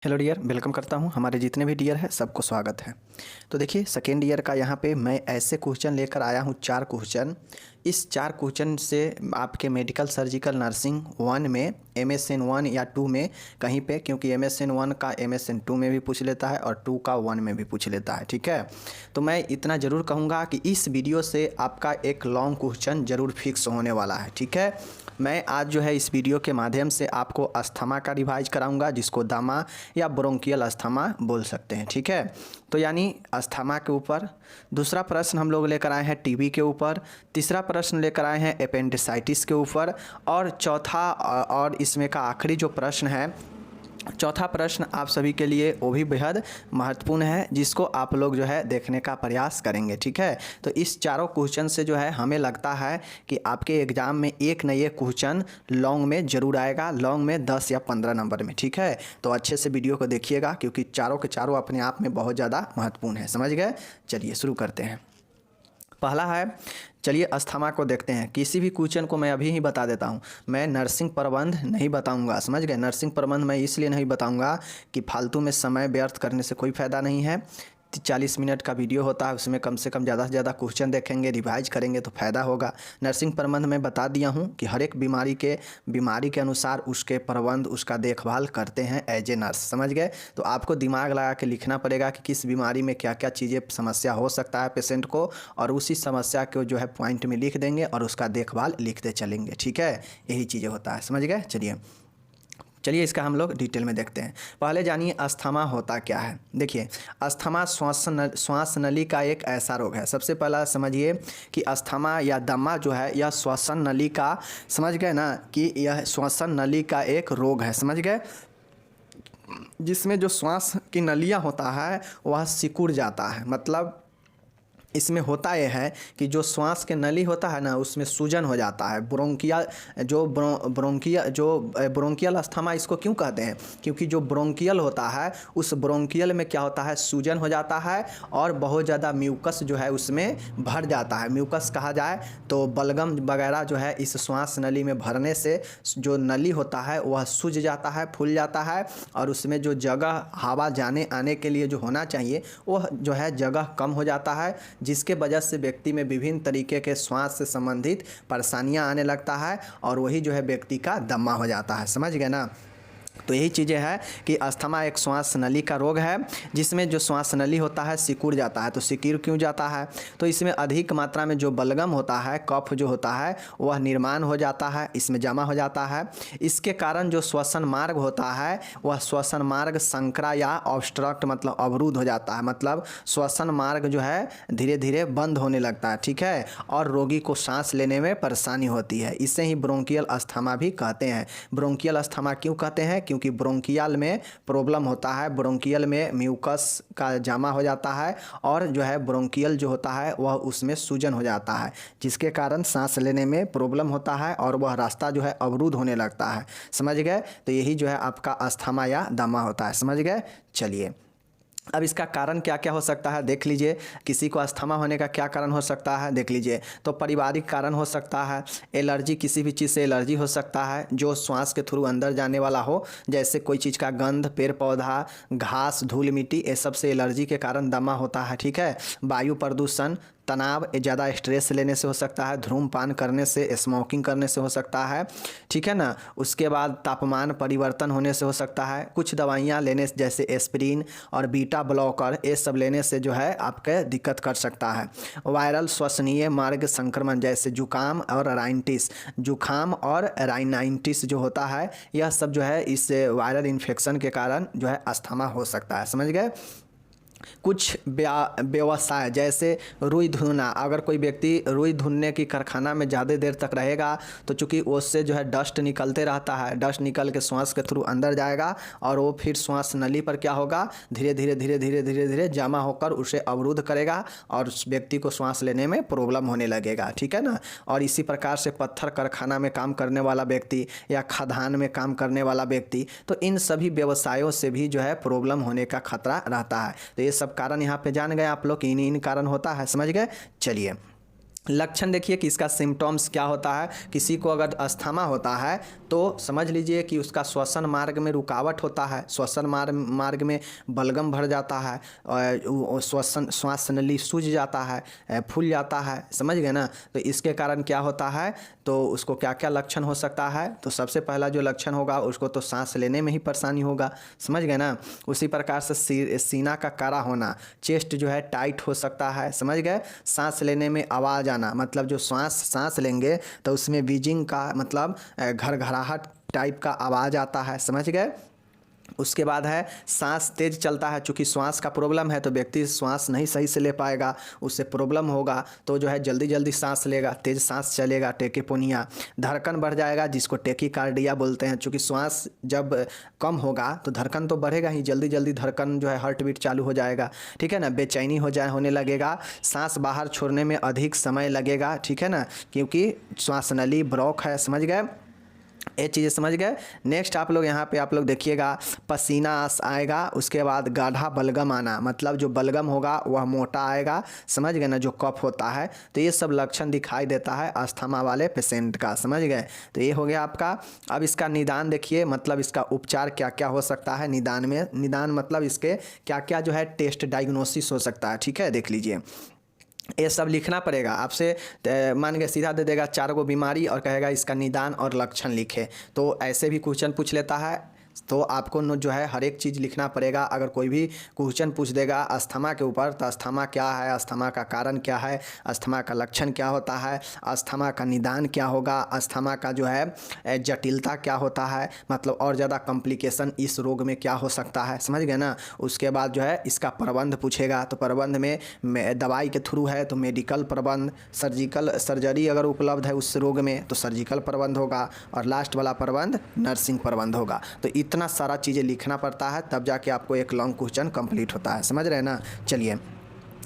Hello dear, welcome करता हूँ। हमारे जितने भी डियर हैं सबको स्वागत है। तो देखिए सेकेंड ईयर का यहाँ पे मैं ऐसे क्वेश्चन लेकर आया हूँ 4 क्वेश्चन। इस 4 क्वेश्चन से आपके मेडिकल सर्जिकल नर्सिंग 1 में MSN 1 या 2 में कहीं पे, क्योंकि MSN 1 का MSN 2 में भी पूछ लेता है और 2 का 1 में भी पूछ लेता है। ठीक है, तो मैं इतना ज़रूर कहूँगा कि इस वीडियो से आपका एक लॉन्ग क्वेश्चन ज़रूर फिक्स होने वाला है। ठीक है, मैं आज जो है इस वीडियो के माध्यम से आपको अस्थमा का रिवाइज कराऊंगा, जिसको दमा या ब्रोंकियल अस्थमा बोल सकते हैं। ठीक है, तो यानी अस्थमा के ऊपर दूसरा प्रश्न हम लोग लेकर आए हैं टीबी के ऊपर, तीसरा प्रश्न लेकर आए हैं अपेंडिसाइटिस के ऊपर, और चौथा और इसमें का आखिरी जो प्रश्न है, चौथा प्रश्न आप सभी के लिए वो भी बेहद महत्वपूर्ण है, जिसको आप लोग जो है देखने का प्रयास करेंगे। ठीक है, तो इस चारों क्वेश्चन से जो है हमें लगता है कि आपके एग्ज़ाम में एक न एक क्वेश्चन लॉन्ग में ज़रूर आएगा, लॉन्ग में 10 या 15 नंबर में। ठीक है, तो अच्छे से वीडियो को देखिएगा, क्योंकि चारों के चारों अपने आप में बहुत ज़्यादा महत्वपूर्ण है। समझ गए? चलिए शुरू करते हैं। पहला है, चलिए अस्थमा को देखते हैं। किसी भी क्वेश्चन को मैं अभी ही बता देता हूँ, मैं नर्सिंग प्रबंध नहीं बताऊँगा। समझ गए? नर्सिंग प्रबंध मैं इसलिए नहीं बताऊँगा कि फालतू में समय व्यर्थ करने से कोई फ़ायदा नहीं है। 40 मिनट का वीडियो होता है, उसमें कम से कम ज़्यादा से ज़्यादा क्वेश्चन देखेंगे, रिवाइज करेंगे तो फ़ायदा होगा। नर्सिंग प्रबंध में बता दिया हूँ कि हर एक बीमारी के अनुसार उसके प्रबंध, उसका देखभाल करते हैं एज ए नर्स। समझ गए? तो आपको दिमाग लगा के लिखना पड़ेगा कि किस बीमारी में क्या क्या चीज़ें समस्या हो सकता है पेशेंट को, और उसी समस्या को जो है पॉइंट में लिख देंगे और उसका देखभाल लिखते चलेंगे। ठीक है, यही चीज़ें होता है। समझ गए? चलिए इसका हम लोग डिटेल में देखते हैं। पहले जानिए अस्थमा होता क्या है। देखिए, अस्थमा श्वास नली का एक ऐसा रोग है। सबसे पहला समझिए कि अस्थमा या दमा जो है यह श्वसन नली का, समझ गए ना, कि यह श्वसन नली का एक रोग है। समझ गए? जिसमें जो श्वास की नलियाँ होता है वह सिकुड़ जाता है। मतलब इसमें होता यह है कि जो श्वास के नली होता है ना, उसमें सूजन हो जाता है। ब्रोंकियल अस्थमा इसको क्यों कहते हैं? क्योंकि जो ब्रोंकियल होता है, उस ब्रोंकियल में क्या होता है, सूजन हो जाता है और बहुत ज़्यादा म्यूकस जो है उसमें भर जाता है। म्यूकस कहा जाए तो बलगम वगैरह जो है इस श्वास नली में भरने से जो नली होता है वह सूज जाता है, फूल जाता है, और उसमें जो जगह हवा जाने आने के लिए जो होना चाहिए वह जो है जगह कम हो जाता है, जिसके वजह से व्यक्ति में विभिन्न तरीके के श्वास से संबंधित परेशानियां आने लगता है, और वही जो है व्यक्ति का दमा हो जाता है। समझ गए ना? तो यही चीज़ें हैं कि अस्थमा एक श्वास नली का रोग है, जिसमें जो श्वास नली होता है सिकुड़ जाता है। तो सिकुड़ क्यों जाता है? तो इसमें अधिक मात्रा में जो बलगम होता है, कफ जो होता है वह निर्माण हो जाता है, इसमें जमा हो जाता है। इसके कारण जो श्वसन मार्ग होता है वह श्वसन मार्ग संकरा या ऑब्स्ट्रक्ट मतलब अवरुद्ध हो जाता है। मतलब श्वसन मार्ग जो है धीरे धीरे बंद होने लगता है। ठीक है, और रोगी को सांस लेने में परेशानी होती है। इसे ही ब्रोंकियल अस्थमा भी कहते हैं। ब्रोंकियल अस्थमा क्यों कहते हैं? क्योंकि ब्रोंकियल में प्रॉब्लम होता है, ब्रोंकियल में म्यूकस का जमा हो जाता है, और जो है ब्रोंकियल जो होता है वह उसमें सूजन हो जाता है, जिसके कारण सांस लेने में प्रॉब्लम होता है और वह रास्ता जो है अवरुद्ध होने लगता है। समझ गए? तो यही जो है आपका अस्थमा या दमा होता है। समझ गए? चलिए, अब इसका कारण क्या क्या हो सकता है देख लीजिए। किसी को अस्थमा होने का क्या कारण हो सकता है देख लीजिए। तो पारिवारिक कारण हो सकता है, एलर्जी, किसी भी चीज़ से एलर्जी हो सकता है जो श्वास के थ्रू अंदर जाने वाला हो, जैसे कोई चीज़ का गंध, पेड़ पौधा, घास, धूल मिट्टी, ये सब से एलर्जी के कारण दमा होता है। ठीक है, वायु प्रदूषण, तनाव, ज़्यादा स्ट्रेस लेने से हो सकता है, धूम्रपान करने से, स्मोकिंग करने से हो सकता है। ठीक है ना? उसके बाद तापमान परिवर्तन होने से हो सकता है। कुछ दवाइयाँ लेने से, जैसे एस्पिरिन और बीटा ब्लॉकर, ये सब लेने से जो है आपके दिक्कत कर सकता है। वायरल श्वसनीय मार्ग संक्रमण, जैसे जुकाम और राइनाइटिस, जुकाम और राइनाइटिस जो होता है, यह सब जो है इस वायरल इन्फेक्शन के कारण जो है अस्थमा हो सकता है। समझ गए? कुछ व्यवसाय, जैसे रुई धुनना, अगर कोई व्यक्ति रुई धुनने की कारखाना में ज़्यादा देर तक रहेगा तो चूँकि उससे जो है डस्ट निकलते रहता है, डस्ट निकल के श्वास के थ्रू अंदर जाएगा, और वो फिर श्वास नली पर क्या होगा, धीरे धीरे जमा होकर उसे अवरुद्ध करेगा और उस व्यक्ति को श्वास लेने में प्रॉब्लम होने लगेगा। ठीक है ना? और इसी प्रकार से पत्थर कारखाना में काम करने वाला व्यक्ति या खदान में काम करने वाला व्यक्ति, तो इन सभी व्यवसायों से भी जो है प्रॉब्लम होने का खतरा रहता है। तो ये सब कारण यहाँ पे जान गए आप लोग, इन कारण होता है। समझ गए? चलिए, लक्षण देखिए कि इसका सिम्टम्स क्या होता है। किसी को अगर अस्थमा होता है तो समझ लीजिए कि उसका श्वसन मार्ग में रुकावट होता है, श्वसन मार्ग में बलगम भर जाता है, और श्वास नली सूज जाता है, फूल जाता है, समझ गए ना। तो इसके कारण क्या होता है, तो उसको क्या क्या लक्षण हो सकता है। तो सबसे पहला जो लक्षण होगा उसको तो सांस लेने में ही परेशानी होगा, समझ गए ना। उसी प्रकार से सीना का कड़ा होना, चेस्ट जो है टाइट हो सकता है, समझ गए। सांस लेने में आवाज़ आना, मतलब जो सांस लेंगे तो उसमें बीजिंग का मतलब घरघराहट टाइप का आवाज़ आता है, समझ गए। उसके बाद है सांस तेज चलता है, चूँकि श्वास का प्रॉब्लम है तो व्यक्ति श्वास नहीं सही से ले पाएगा, उससे प्रॉब्लम होगा, तो जो है जल्दी जल्दी सांस लेगा, तेज सांस चलेगा, टेकिपोनिया। धड़कन बढ़ जाएगा जिसको टेकिकार्डिया बोलते हैं, चूँकि श्वास जब कम होगा तो धड़कन तो बढ़ेगा ही, जल्दी जल्दी धड़कन जो है हार्ट बीट चालू हो जाएगा, ठीक है ना। बेचैनी होने लगेगा, सांस बाहर छोड़ने में अधिक समय लगेगा, ठीक है ना, क्योंकि श्वास नली ब्लॉक है, समझ गए। ये चीज़ें समझ गए। नेक्स्ट आप लोग यहाँ पे आप लोग देखिएगा, पसीना आएगा, उसके बाद गाढ़ा बलगम आना, मतलब जो बलगम होगा वह मोटा आएगा, समझ गए ना, जो कफ होता है। तो ये सब लक्षण दिखाई देता है अस्थमा वाले पेशेंट का, समझ गए। तो ये हो गया आपका। अब इसका निदान देखिए, मतलब इसका उपचार क्या क्या हो सकता है निदान में। निदान मतलब इसके क्या क्या जो है टेस्ट डायग्नोसिस हो सकता है, ठीक है, देख लीजिए। ये सब लिखना पड़ेगा आपसे, मान के सीधा दे देगा 4 गो बीमारी और कहेगा इसका निदान और लक्षण लिखे, तो ऐसे भी क्वेश्चन पूछ लेता है। तो आपको जो है हर एक चीज़ लिखना पड़ेगा। अगर कोई भी क्वेश्चन पूछ देगा अस्थमा के ऊपर, तो अस्थमा क्या है, अस्थमा का कारण क्या है, अस्थमा का लक्षण क्या होता है, अस्थमा का निदान क्या होगा, अस्थमा का जो है जटिलता क्या होता है, मतलब और ज़्यादा कॉम्प्लिकेशन इस रोग में क्या हो सकता है, समझ गए ना। उसके बाद जो है इसका प्रबंध पूछेगा, तो प्रबंध में दवाई के थ्रू है तो मेडिकल प्रबंध, सर्जरी अगर उपलब्ध है उस रोग में तो सर्जिकल प्रबंध होगा, और लास्ट वाला प्रबंध नर्सिंग प्रबंध होगा। तो इतना सारा चीज़ें लिखना पड़ता है, तब जाके आपको एक लॉन्ग क्वेश्चन कंप्लीट होता है, समझ रहे हैं ना। चलिए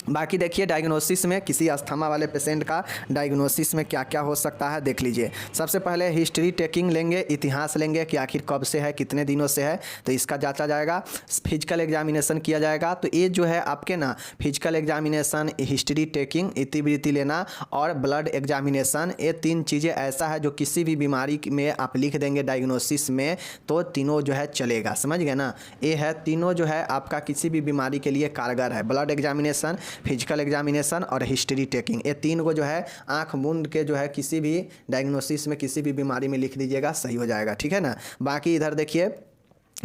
बाकी देखिए डायग्नोसिस में किसी अस्थमा वाले पेशेंट का डायग्नोसिस में क्या क्या हो सकता है देख लीजिए। सबसे पहले हिस्ट्री टेकिंग लेंगे, इतिहास लेंगे कि आखिर कब से है, कितने दिनों से है, तो इसका जांचा जाएगा। फिजिकल एग्जामिनेशन किया जाएगा। तो ये जो है आपके ना फिजिकल एग्जामिनेशन, हिस्ट्री टेकिंग, इतिवृत्ति लेना और ब्लड एग्जामिनेशन, ये 3 चीज़ें ऐसा है जो किसी भी बीमारी में आप लिख देंगे डायग्नोसिस में तो तीनों जो है चलेगा, समझ गए ना। ये है तीनों जो है आपका किसी भी बीमारी के लिए कारगर है, ब्लड एग्जामिनेशन, फिजिकल एग्जामिनेशन और हिस्ट्री टेकिंग। ये 3 को जो है आंख मूंद के जो है किसी भी डायग्नोसिस में किसी भी बीमारी में लिख दीजिएगा, सही हो जाएगा, ठीक है ना। बाकी इधर देखिए,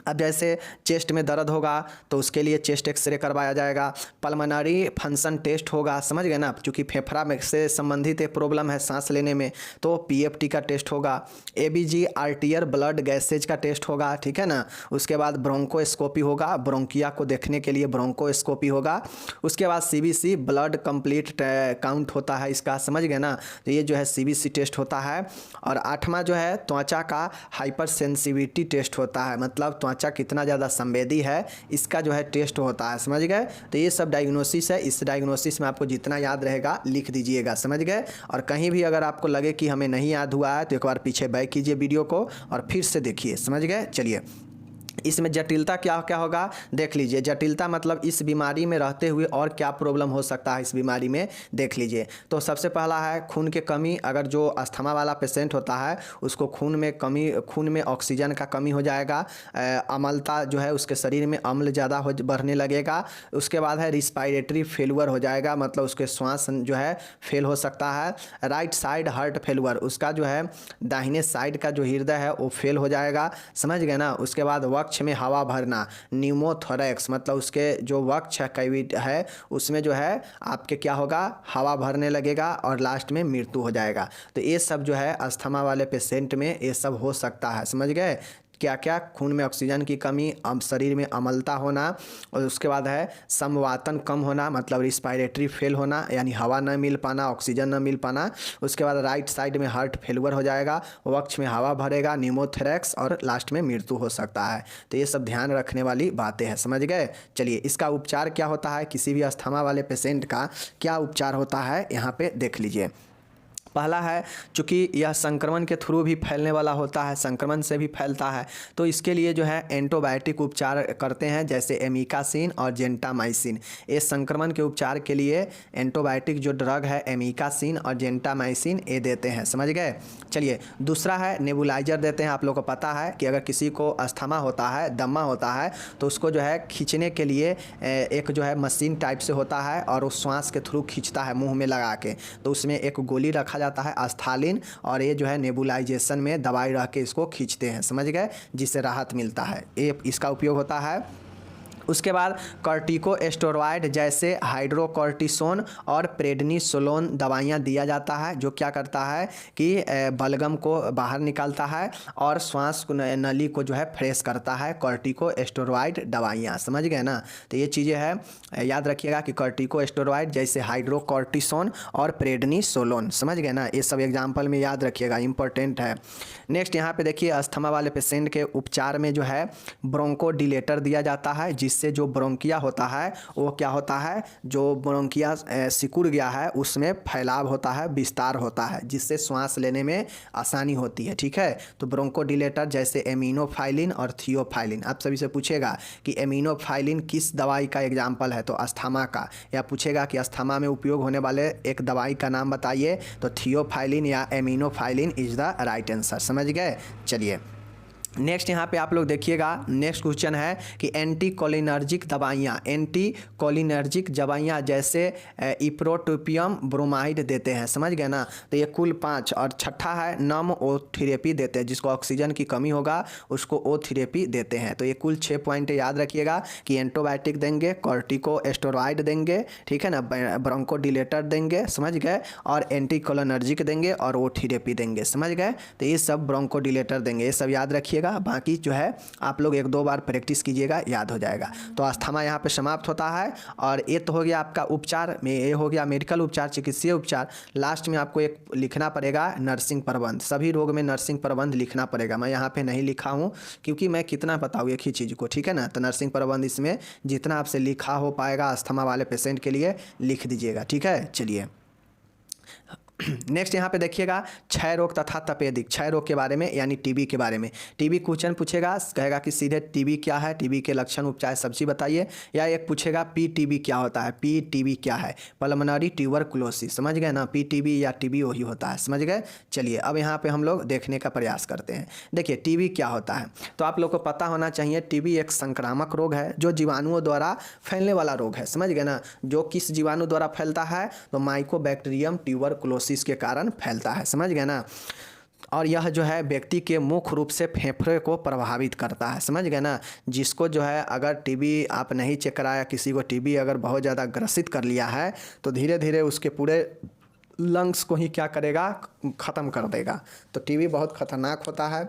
अब जैसे चेस्ट में दर्द होगा तो उसके लिए चेस्ट एक्सरे करवाया जाएगा, पल्मोनरी फंक्शन टेस्ट होगा, समझ गए ना, क्योंकि फेफड़ा में से संबंधित एक प्रॉब्लम है सांस लेने में, तो पीएफटी का टेस्ट होगा, एबीजी आर्टियर ब्लड गैसेज का टेस्ट होगा, ठीक है ना। उसके बाद ब्रोंकोस्कोपी होगा, ब्रोंकिया को देखने के लिए ब्रोंकोस्कोपी होगा। उसके बाद सीबीसी ब्लड कंप्लीट काउंट होता है इसका, समझ गए ना। तो ये जो है सीबीसी टेस्ट होता है। और 8वां जो है त्वचा का हाइपर सेंसिटिविटी टेस्ट होता है, मतलब त्वचा कितना ज़्यादा संवेदी है इसका जो है टेस्ट होता है, समझ गए। तो ये सब डायग्नोसिस है, इस डायग्नोसिस में आपको जितना याद रहेगा लिख दीजिएगा, समझ गए। और कहीं भी अगर आपको लगे कि हमें नहीं याद हुआ है तो एक बार पीछे बैक कीजिए वीडियो को और फिर से देखिए, समझ गए। चलिए इसमें जटिलता क्या क्या होगा देख लीजिए। जटिलता मतलब इस बीमारी में रहते हुए और क्या प्रॉब्लम हो सकता है इस बीमारी में देख लीजिए। तो सबसे पहला है खून के कमी। अगर जो अस्थमा वाला पेशेंट होता है उसको खून में ऑक्सीजन का कमी हो जाएगा, अम्लता जो है उसके शरीर में अम्ल ज़्यादा बढ़ने लगेगा। उसके बाद है रिस्पायरेटरी फेलुअर हो जाएगा, मतलब उसके श्वास जो है फेल हो सकता है। राइट साइड हार्ट फेलुअर, उसका जो है दाहिने साइड का जो हृदय है वो फेल हो जाएगा, समझ गए ना। उसके बाद वक्ष में हवा भरना, न्यूमोथोरैक्स, मतलब उसके जो वक्ष है उसमें जो है आपके क्या होगा, हवा भरने लगेगा और लास्ट में मृत्यु हो जाएगा। तो ये सब जो है अस्थमा वाले पेशेंट में ये सब हो सकता है, समझ गए। क्या क्या, खून में ऑक्सीजन की कमी, शरीर में अम्लता होना, और उसके बाद है समवातन कम होना, मतलब रिस्पायरेटरी फेल होना, यानी हवा न मिल पाना, ऑक्सीजन न मिल पाना। उसके बाद राइट साइड में हार्ट फेलुअर हो जाएगा, वक्ष में हवा भरेगा, न्यूमोथोरैक्स, और लास्ट में मृत्यु हो सकता है। तो ये सब ध्यान रखने वाली बातें हैं, समझ गए। चलिए इसका उपचार क्या होता है, किसी भी अस्थमा वाले पेशेंट का क्या उपचार होता है यहाँ पे देख लीजिए। पहला है, चूँकि यह संक्रमण के थ्रू भी फैलने वाला होता है, संक्रमण से भी फैलता है, तो इसके लिए जो है एंटीबायोटिक उपचार करते हैं, जैसे एमिकासिन और जेंटामाइसिन। ये संक्रमण के उपचार के लिए एंटीबायोटिक जो ड्रग है एमिकासिन और जेंटामाइसिन ये देते हैं, समझ गए। चलिए, दूसरा है नेबुलाइजर देते हैं। आप लोगों को पता है कि अगर किसी को अस्थमा होता है, दमा होता है, तो उसको जो है खींचने के लिए एक जो है मशीन टाइप से होता है और वो श्वास के थ्रू खींचता है मुँह में लगा के, तो उसमें एक गोली रखा जाता है एस्थालिन, और ये जो है नेबुलाइजेशन में दवाई रख के इसको खींचते हैं, समझ गए, जिससे राहत मिलता है। ये इसका उपयोग होता है। उसके बाद कॉर्टिकोस्टेरॉइड जैसे हाइड्रोकॉर्टिसोन और प्रेडनिसोलोन दवाइयाँ दिया जाता है, जो क्या करता है कि बलगम को बाहर निकालता है और श्वास नली को जो है फ्रेश करता है। कॉर्टिकोस्टेरॉइड दवाइयाँ, समझ गए ना। तो ये चीज़ें हैं, याद रखिएगा कि कॉर्टिकोस्टेरॉइड जैसे हाइड्रोकॉर्टिसोन और प्रेडनिसोलोन, समझ गए ना। ये सब एग्जाम्पल में याद रखिएगा, इंपॉर्टेंट है। नेक्स्ट यहाँ पे देखिए, अस्थमा वाले पेशेंट के उपचार में जो है ब्रोंकोडिलेटर दिया जाता है, जिससे जो ब्रोंकिया होता है वो क्या होता है, जो ब्रोंकिया सिकुड़ गया है उसमें फैलाव होता है, विस्तार होता है, जिससे श्वास लेने में आसानी होती है, ठीक है। तो ब्रोंकोडिलेटर जैसे एमिनोफाइलिन और थियोफाइलिन। आप सभी से पूछेगा कि एमिनोफाइलिन किस दवाई का एग्जाम्पल है, तो अस्थमा का, या पूछेगा कि अस्थमा में उपयोग होने वाले एक दवाई का नाम बताइए, तो थियोफाइलिन या एमिनोफाइलिन इज द राइट आंसर, समझ गए। चलिए, नेक्स्ट यहाँ पे आप लोग देखिएगा, नेक्स्ट क्वेश्चन है कि एंटी कोलिनर्जिक दवाइयाँ, एंटी कोलिनर्जिक दवाइयाँ जैसे इप्रोटोपियम ब्रोमाइड देते हैं, समझ गए ना। तो ये कुल 5, और छठा है नम ओ थेरेपी देते हैं, जिसको ऑक्सीजन की कमी होगा उसको ओ थेरेपी देते हैं। तो ये कुल 6 पॉइंट याद रखिएगा कि एंटीबायोटिक देंगे, कॉर्टिकोस्टेरॉइड देंगे, ठीक है ना, ब्रोंकोडिलेटर देंगे, समझ गए, और एंटी कोलिनर्जिक देंगे और ओ थेरेपी देंगे, समझ गए। तो ये सब ब्रोंकोडिलेटर देंगे, ये सब याद रखिएगा। बाकी जो है आप लोग 1-2 बार प्रैक्टिस कीजिएगा, याद हो जाएगा। तो अस्थमा यहाँ पे समाप्त होता है। और ये तो हो गया आपका उपचार में, ये हो गया मेडिकल उपचार, चिकित्सीय उपचार। लास्ट में आपको एक लिखना पड़ेगा नर्सिंग प्रबंध, सभी रोग में नर्सिंग प्रबंध लिखना पड़ेगा। मैं यहाँ पे नहीं लिखा हूँ क्योंकि मैं कितना बताऊँ एक ही चीज़ को, ठीक है ना। तो नर्सिंग प्रबंध इसमें जितना आपसे लिखा हो पाएगा अस्थमा वाले पेशेंट के लिए लिख दीजिएगा, ठीक है। चलिए, नेक्स्ट यहाँ पे देखिएगा, क्षय रोग तथा तपेदिक, क्षय रोग के बारे में यानी टीबी के बारे में। टीबी क्वेश्चन पूछेगा, कहेगा कि सीधे टीबी क्या है, टीबी के लक्षण उपचार सब चीज़ बताइए, या एक पूछेगा पीटीबी क्या होता है, पीटीबी क्या है, पल्मोनरी ट्यूबरकुलोसिस, समझ गए ना। पीटीबी या टीबी वही होता है, समझ गए। चलिए, अब यहाँ पे हम लोग देखने का प्रयास करते हैं। देखिए, टीबी क्या होता है, तो आप लोग को पता होना चाहिए, टीबी एक संक्रामक रोग है जो जीवाणुओं द्वारा फैलने वाला रोग है, समझ गए ना। जो किस जीवाणु द्वारा फैलता है, तो माइकोबैक्टीरियम ट्यूबरकुलोसिस के कारण फैलता है, समझ गए ना। और यह जो है व्यक्ति के मुख्य रूप से फेफड़े को प्रभावित करता है, समझ गए ना। जिसको जो है अगर टीबी आप नहीं चेक कराया, किसी को टीबी अगर बहुत ज़्यादा ग्रसित कर लिया है, तो धीरे धीरे उसके पूरे लंग्स को ही क्या करेगा, ख़त्म कर देगा। तो टीबी बहुत खतरनाक होता है।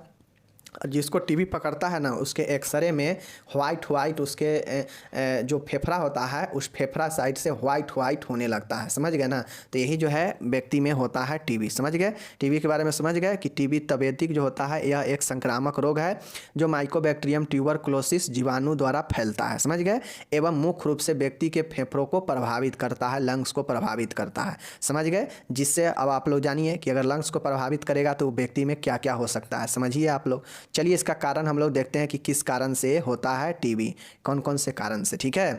जिसको टीबी पकड़ता है ना, उसके एक्सरे में वाइट उसके जो फेफड़ा होता है, उस फेफड़ा साइड से वाइट होने लगता है, समझ गए ना। तो यही जो है व्यक्ति में होता है टीबी, समझ गए। टीबी के बारे में समझ गए कि टीबी तपेदिक जो होता है यह एक संक्रामक रोग है जो माइकोबैक्टीरियम ट्यूबरकुलोसिस जीवाणु द्वारा फैलता है, समझ गए, एवं मुख्य रूप से व्यक्ति के फेफड़ों को प्रभावित करता है, लंग्स को प्रभावित करता है, समझ गए। जिससे अब आप लोग जानिए कि अगर लंग्स को प्रभावित करेगा तो व्यक्ति में क्या क्या हो सकता है, समझिए आप लोग। चलिए, इसका कारण हम लोग देखते हैं कि किस कारण से होता है टीबी, कौन कौन से कारण से, ठीक है।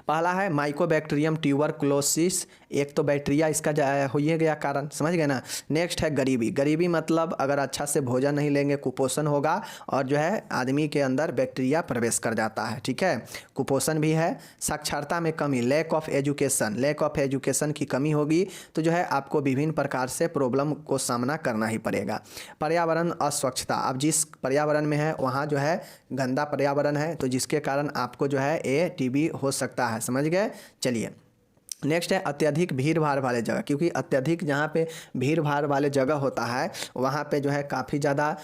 पहला है माइकोबैक्टीरियम ट्यूबरकुलोसिस, एक तो बैक्टीरिया इसका हो ही गया कारण, समझ गए ना। नेक्स्ट है गरीबी, गरीबी मतलब अगर अच्छा से भोजन नहीं लेंगे कुपोषण होगा और जो है आदमी के अंदर बैक्टीरिया प्रवेश कर जाता है, ठीक है, कुपोषण भी है। साक्षरता में कमी, लैक ऑफ एजुकेशन की कमी होगी तो जो है आपको विभिन्न प्रकार से प्रॉब्लम को सामना करना ही पड़ेगा। पर्यावरण अस्वच्छता, अब जिस पर्यावरण में है वहाँ जो है गंदा पर्यावरण है, तो जिसके कारण आपको जो है ये टीबी हो सकता है, समझ गए। चलिए, नेक्स्ट है अत्यधिक भीड़ भाड़ वाले जगह, क्योंकि अत्यधिक जहाँ पे भीड़ भाड़ वाले जगह होता है वहाँ पे जो है काफ़ी ज़्यादा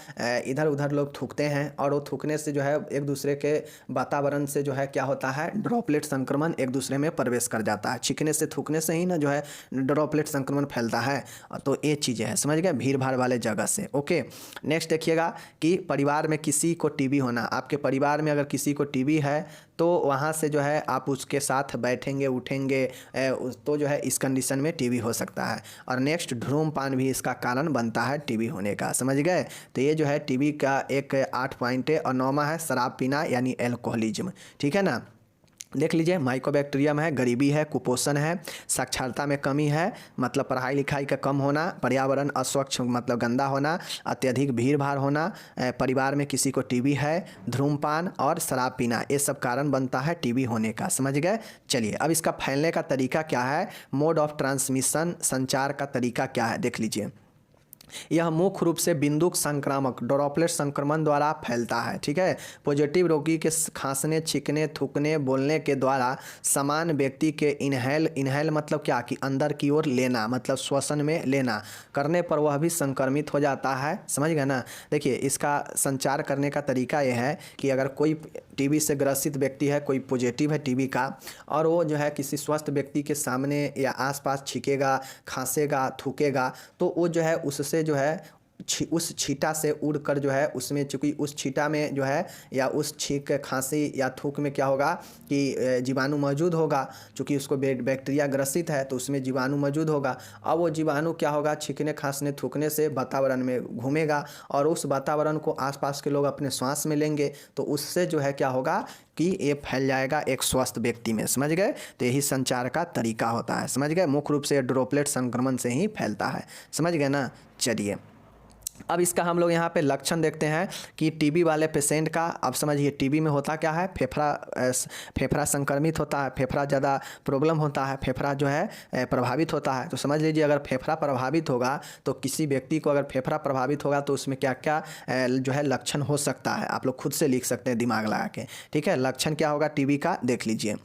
इधर उधर लोग थूकते हैं, और वो थूकने से जो है एक दूसरे के वातावरण से जो है क्या होता है, ड्रॉपलेट संक्रमण एक दूसरे में प्रवेश कर जाता है। छींकने से थूकने से ही ना जो है ड्रॉपलेट संक्रमण फैलता है। तो ये चीज़ें हैं, समझ गए, भीड़ भाड़ वाले जगह से। ओके, नेक्स्ट देखिएगा कि परिवार में किसी को टीबी होना, आपके परिवार में अगर किसी को टीबी है तो वहाँ से जो है आप उसके साथ बैठेंगे, उठेंगे, तो जो है इस कंडीशन में टीबी हो सकता है। और नेक्स्ट धूम्रपान भी इसका कारण बनता है टीबी होने का, समझ गए। तो ये जो है टीबी का एक 8 पॉइंट है। और 9वां है शराब पीना यानी एल्कोहलिज्म, ठीक है ना। देख लीजिए, माइकोबैक्टीरियम है, गरीबी है, कुपोषण है, साक्षरता में कमी है मतलब पढ़ाई लिखाई का कम होना, पर्यावरण अस्वच्छ मतलब गंदा होना, अत्यधिक भीड़ भाड़ होना, परिवार में किसी को टीबी है, धूम्रपान और शराब पीना, ये सब कारण बनता है टीबी होने का, समझ गए। चलिए अब इसका फैलने का तरीका क्या है, मोड ऑफ ट्रांसमिशन, संचार का तरीका क्या है, देख लीजिए। यह मुख्य रूप से बिंदुक संक्रामक ड्रॉपलेट संक्रमण द्वारा फैलता है, ठीक है। पॉजिटिव रोगी के खांसने, छींकने, थूकने, बोलने के द्वारा समान व्यक्ति के इनहेल मतलब क्या कि अंदर की ओर लेना मतलब श्वसन में लेना करने पर वह भी संक्रमित हो जाता है, समझ गए ना। देखिए इसका संचार करने का तरीका यह है कि अगर कोई टीबी से ग्रसित व्यक्ति है, कोई पॉजिटिव है टीबी का, और वो जो है किसी स्वस्थ व्यक्ति के सामने या आसपास छींकेगा, खांसेगा, थूकेगा, तो वो जो है उससे जो है उस छींटा से उड़कर जो है उसमें, चूँकि उस छींटा में जो है या उस छींक खांसी या थूक में क्या होगा कि जीवाणु मौजूद होगा। चूँकि उसको बैक्टीरिया ग्रसित है तो उसमें जीवाणु मौजूद होगा। अब वो जीवाणु क्या होगा, छींकने, खांसने, थूकने से वातावरण में घूमेगा और उस वातावरण को आसपास के लोग अपने श्वास में लेंगे, तो उससे जो है क्या होगा कि ये फैल जाएगा एक स्वस्थ व्यक्ति में, समझ गए। तो यही संचार का तरीका होता है, समझ गए। मुख्य रूप से ड्रॉपलेट संक्रमण से ही फैलता है, समझ गए ना। चलिए अब इसका हम लोग यहाँ पे लक्षण देखते हैं कि टीबी वाले पेशेंट का। अब समझिए टीबी में होता क्या है, फेफड़ा संक्रमित होता है, फेफड़ा ज़्यादा प्रॉब्लम होता है, फेफड़ा जो है प्रभावित होता है। तो समझ लीजिए अगर फेफड़ा प्रभावित होगा तो किसी व्यक्ति को अगर फेफड़ा प्रभावित होगा तो उसमें क्या क्या जो है लक्षण हो सकता है, आप लोग खुद से लिख सकते हैं दिमाग लगा के, ठीक है। लक्षण क्या होगा टीबी का, देख लीजिए।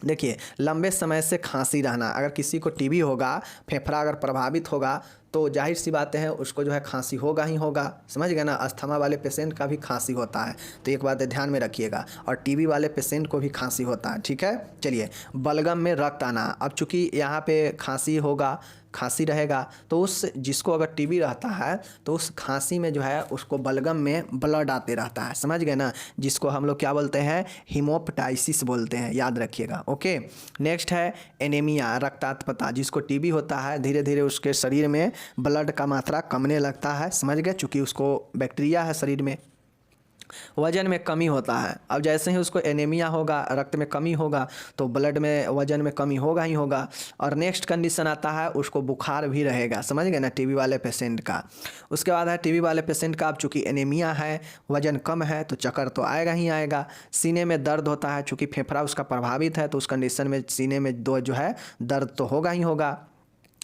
देखिए लंबे समय से खांसी रहना, अगर किसी को टीबी होगा, फेफड़ा अगर प्रभावित होगा तो जाहिर सी बातें हैं उसको जो है खांसी होगा ही होगा, समझ गए ना। अस्थमा वाले पेशेंट का भी खांसी होता है, तो एक बात ध्यान में रखिएगा। और टीबी वाले पेशेंट को भी खांसी होता है, ठीक है। चलिए बलगम में रक्त आना, अब चूँकि यहाँ पे खांसी होगा, खांसी रहेगा, तो उस जिसको अगर टीबी रहता है तो उस खांसी में जो है उसको बलगम में ब्लड आते रहता है, समझ गए ना, जिसको हम लोग क्या बोलते हैं, हीमोप्टाइसिस बोलते हैं, याद रखिएगा, ओके। नेक्स्ट है एनीमिया, रक्ताल्पता, जिसको टीबी होता है धीरे धीरे उसके शरीर में ब्लड का मात्रा कमने लगता है, समझ गए, चूँकि उसको बैक्टीरिया है शरीर में। वजन में कमी होता है, अब जैसे ही उसको एनीमिया होगा, रक्त में कमी होगा, तो ब्लड में वजन में कमी होगा ही होगा। और नेक्स्ट कंडीशन आता है उसको बुखार भी रहेगा, समझ गए ना, टीबी वाले पेशेंट का। उसके बाद है टीबी वाले पेशेंट का, अब चूँकि एनीमिया है, वजन कम है, तो चक्कर तो आएगा ही आएगा। सीने में दर्द होता है, चूँकि फेफड़ा उसका प्रभावित है, तो उस कंडीशन में सीने में जो है दर्द तो होगा ही होगा।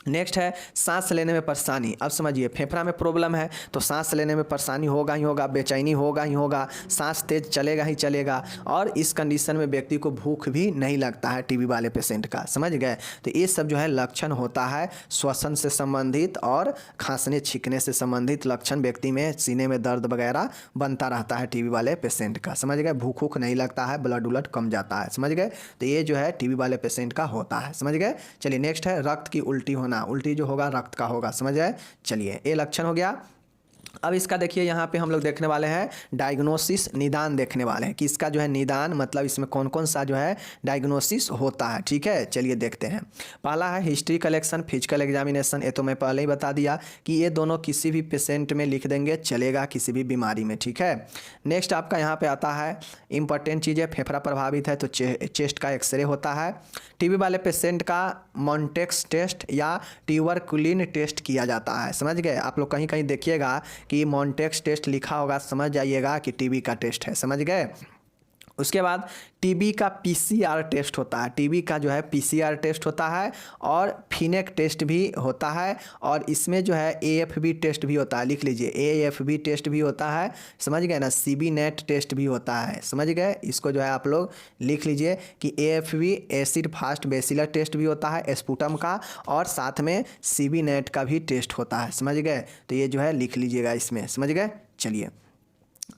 नेक्स्ट है सांस लेने में परेशानी, अब समझिए फेफड़ा में प्रॉब्लम है तो सांस लेने में परेशानी होगा ही होगा, बेचैनी होगा ही होगा, सांस तेज चलेगा ही चलेगा। और इस कंडीशन में व्यक्ति को भूख भी नहीं लगता है टीबी वाले पेशेंट का, समझ गए। तो ये सब जो है लक्षण होता है श्वसन से संबंधित और खांसने छींकने से संबंधित लक्षण व्यक्ति में, सीने में दर्द वगैरह बनता रहता है टीबी वाले पेशेंट का, समझ गए। भूख वूख नहीं लगता है, ब्लड उलट कम जाता है, समझ गए। तो ये जो है टीबी वाले पेशेंट का होता है, समझ गए। चलिए नेक्स्ट है रक्त की उल्टी होना, उल्टी जो होगा रक्त का होगा, समझ आए। चलिए ये लक्षण हो गया। अब इसका देखिए यहाँ पे हम लोग देखने वाले हैं डायग्नोसिस, निदान देखने वाले हैं कि इसका जो है निदान मतलब इसमें कौन कौन सा जो है डायग्नोसिस होता है, ठीक है। चलिए देखते हैं। पहला है हिस्ट्री कलेक्शन, फिजिकल एग्जामिनेशन, ये तो मैं पहले ही बता दिया कि ये दोनों किसी भी पेशेंट में लिख देंगे, चलेगा किसी भी बीमारी में, ठीक है। नेक्स्ट आपका यहाँ पे आता है इंपॉर्टेंट चीज़ है, फेफड़ा प्रभावित है तो चेस्ट का एक्सरे होता है। टीबी वाले पेशेंट का मॉन्टेक्स टेस्ट या ट्यूबरकुलिन टेस्ट किया जाता है, समझ गए। आप लोग कहीं कहीं देखिएगा कि मॉन्टेक्स टेस्ट लिखा होगा, समझ जाइएगा कि टीबी का टेस्ट है, समझ गए। उसके बाद टीबी का पीसीआर टेस्ट होता है, टीबी का जो है पीसीआर टेस्ट होता है और फिनेक टेस्ट भी होता है, और इसमें जो है एएफबी टेस्ट भी होता है, लिख लीजिए एएफबी टेस्ट भी होता है, समझ गए ना। सीबी नेट टेस्ट भी होता है, समझ गए। इसको जो है आप लोग लिख लीजिए कि एएफबी एसिड फास्ट बेसिलर टेस्ट भी होता है स्पुटम का, और साथ में सीबी नेट का भी टेस्ट होता है, समझ गए। तो ये जो है लिख लीजिएगा इसमें, समझ गए। चलिए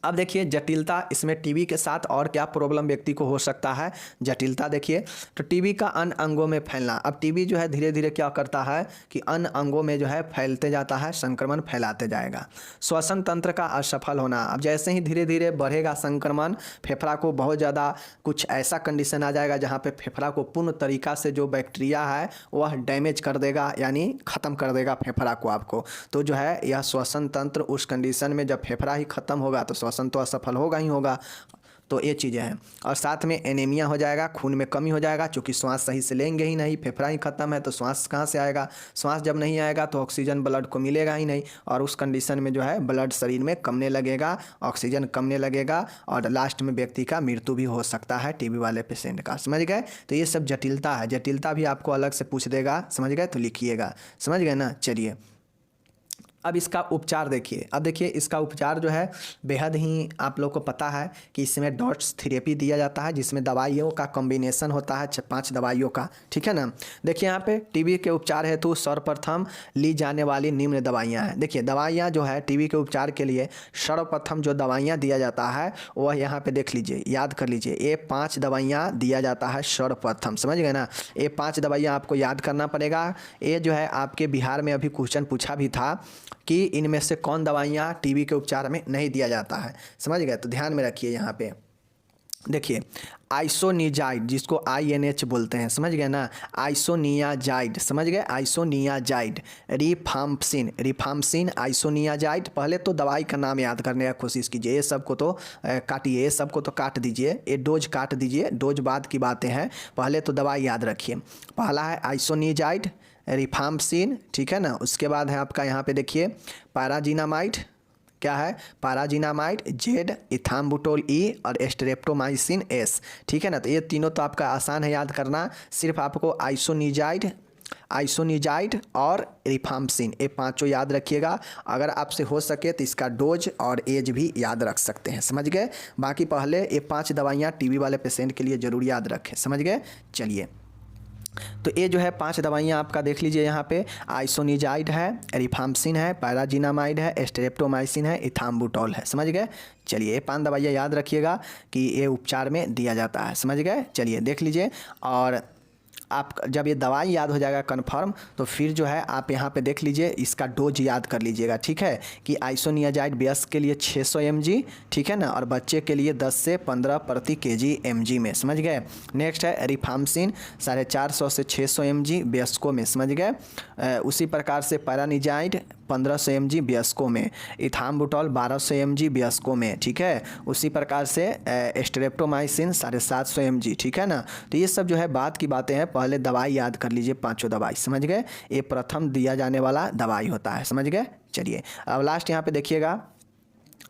अब देखिए जटिलता इसमें टीबी के साथ और क्या प्रॉब्लम व्यक्ति को हो सकता है। जटिलता देखिए तो टीबी का अन्य अंगों में फैलना। अब टीबी जो है धीरे धीरे क्या करता है कि अन्य अंगों में जो है फैलते जाता है, संक्रमण फैलाते जाएगा। श्वसन तंत्र का असफल होना। अब जैसे ही धीरे धीरे बढ़ेगा संक्रमण, फेफड़ा को बहुत ज़्यादा कुछ ऐसा कंडीशन आ जाएगा जहाँ पे फेफड़ा को पूर्ण तरीका से जो बैक्टीरिया है वह डैमेज कर देगा, यानी ख़त्म कर देगा फेफड़ा को आपको। तो जो है यह श्वसन तंत्र उस कंडीशन में जब फेफड़ा ही ख़त्म होगा तो श्वसन तो असफल होगा ही होगा। तो ये चीज़ें हैं। और साथ में एनीमिया हो जाएगा, खून में कमी हो जाएगा, क्योंकि श्वास सही से लेंगे ही नहीं, फेफड़ा ही ख़त्म है तो श्वास कहाँ से आएगा। श्वास जब नहीं आएगा तो ऑक्सीजन ब्लड को मिलेगा ही नहीं, और उस कंडीशन में जो है ब्लड शरीर में कमने लगेगा, ऑक्सीजन कमने लगेगा, और लास्ट में व्यक्ति का मृत्यु भी हो सकता है टीबी वाले पेशेंट का। समझ गए। तो ये सब जटिलता है, जटिलता भी आपको अलग से पूछ देगा। समझ गए, तो लिखिएगा। समझ गए ना। चलिए अब इसका उपचार देखिए। अब देखिए इसका उपचार जो है बेहद ही आप लोग को पता है कि इसमें डॉट्स थेरेपी दिया जाता है, जिसमें दवाइयों का कॉम्बिनेशन होता है 5 दवाइयों का। ठीक है ना। देखिए यहाँ पे टीबी के उपचार हेतु सर्वप्रथम ली जाने वाली निम्न दवाइयाँ हैं। देखिए दवाइयाँ जो है टीबी के उपचार के लिए सर्वप्रथम जो दवाइयाँ दिया जाता है वह यहाँ पे देख लीजिए, याद कर लीजिए। ये 5 दवाइयाँ दिया जाता है सर्वप्रथम। समझ गए ना। ये 5 दवाइयाँ आपको याद करना पड़ेगा। ये जो है आपके बिहार में अभी क्वेश्चन पूछा भी था कि इनमें से कौन दवाइयाँ टीबी के उपचार में नहीं दिया जाता है। समझ गए। तो ध्यान में रखिए। यहाँ पे देखिए आइसोनिजाइड, जिसको INH बोलते हैं। समझ गए ना। आइसोनियाजाइड, समझ गए। Isoniazid, rifampicin, rifampicin, isoniazid. पहले तो दवाई का नाम याद करने का कोशिश कीजिए। ये सबको तो काटिए, ये सबको तो काट दीजिए, ये डोज काट दीजिए, डोज बाद की बातें हैं। पहले तो दवाई याद रखिए। पहला है आइसोनियाजाइड, रिफाम्पसिन। ठीक है ना। उसके बाद है आपका यहाँ पे देखिए पैराजिनामाइड। क्या है? पैराजिनामाइड, जेड, इथाम्बुटोल ई और स्ट्रेप्टोमाइसिन एस। ठीक है ना। तो ये तीनों तो आपका आसान है याद करना। सिर्फ आपको आइसोनिजाइड और रिफाम्पसिन, ये 5 याद रखिएगा। अगर आपसे हो सके तो इसका डोज और एज भी याद रख सकते हैं। समझ गए। बाकी पहले ये 5 दवाइयाँ टीबी वाले पेशेंट के लिए ज़रूर याद रखें। समझ गए। चलिए तो ये जो है 5 दवाइयाँ आपका देख लीजिए। यहाँ पे आइसोनिजाइड है, रिफाम्पसिन है, पैराजिनामाइड है, स्ट्रेप्टोमाइसिन है, इथाम्बुटोल है। समझ गए। चलिए ये 5 दवाइयाँ याद रखिएगा कि ये उपचार में दिया जाता है। समझ गए। चलिए देख लीजिए। और आप जब ये दवाई याद हो जाएगा कन्फर्म, तो फिर जो है आप यहाँ पे देख लीजिए इसका डोज याद कर लीजिएगा। ठीक है कि आइसोनियाजाइड वयस्क के लिए 600 mg, ठीक है ना, और बच्चे के लिए 10 से 15 प्रति kg mg में। समझ गए। नेक्स्ट है रिफाम्पसिन 450 से 600 mg वयस्कों में। समझ गए। उसी प्रकार से पैरानिजाइड 1500 mg वयस्कों में, इथाम्बुटोल 1200 mg वयस्कों में। ठीक है। उसी प्रकार से स्ट्रेप्टोमाइसिन 750 mg। ठीक है ना। तो ये सब जो है बात की बातें हैं। पहले दवाई याद कर लीजिए 5 दवाई। समझ गए। ये प्रथम दिया जाने वाला दवाई होता है। समझ गए। चलिए अब लास्ट यहाँ पे देखिएगा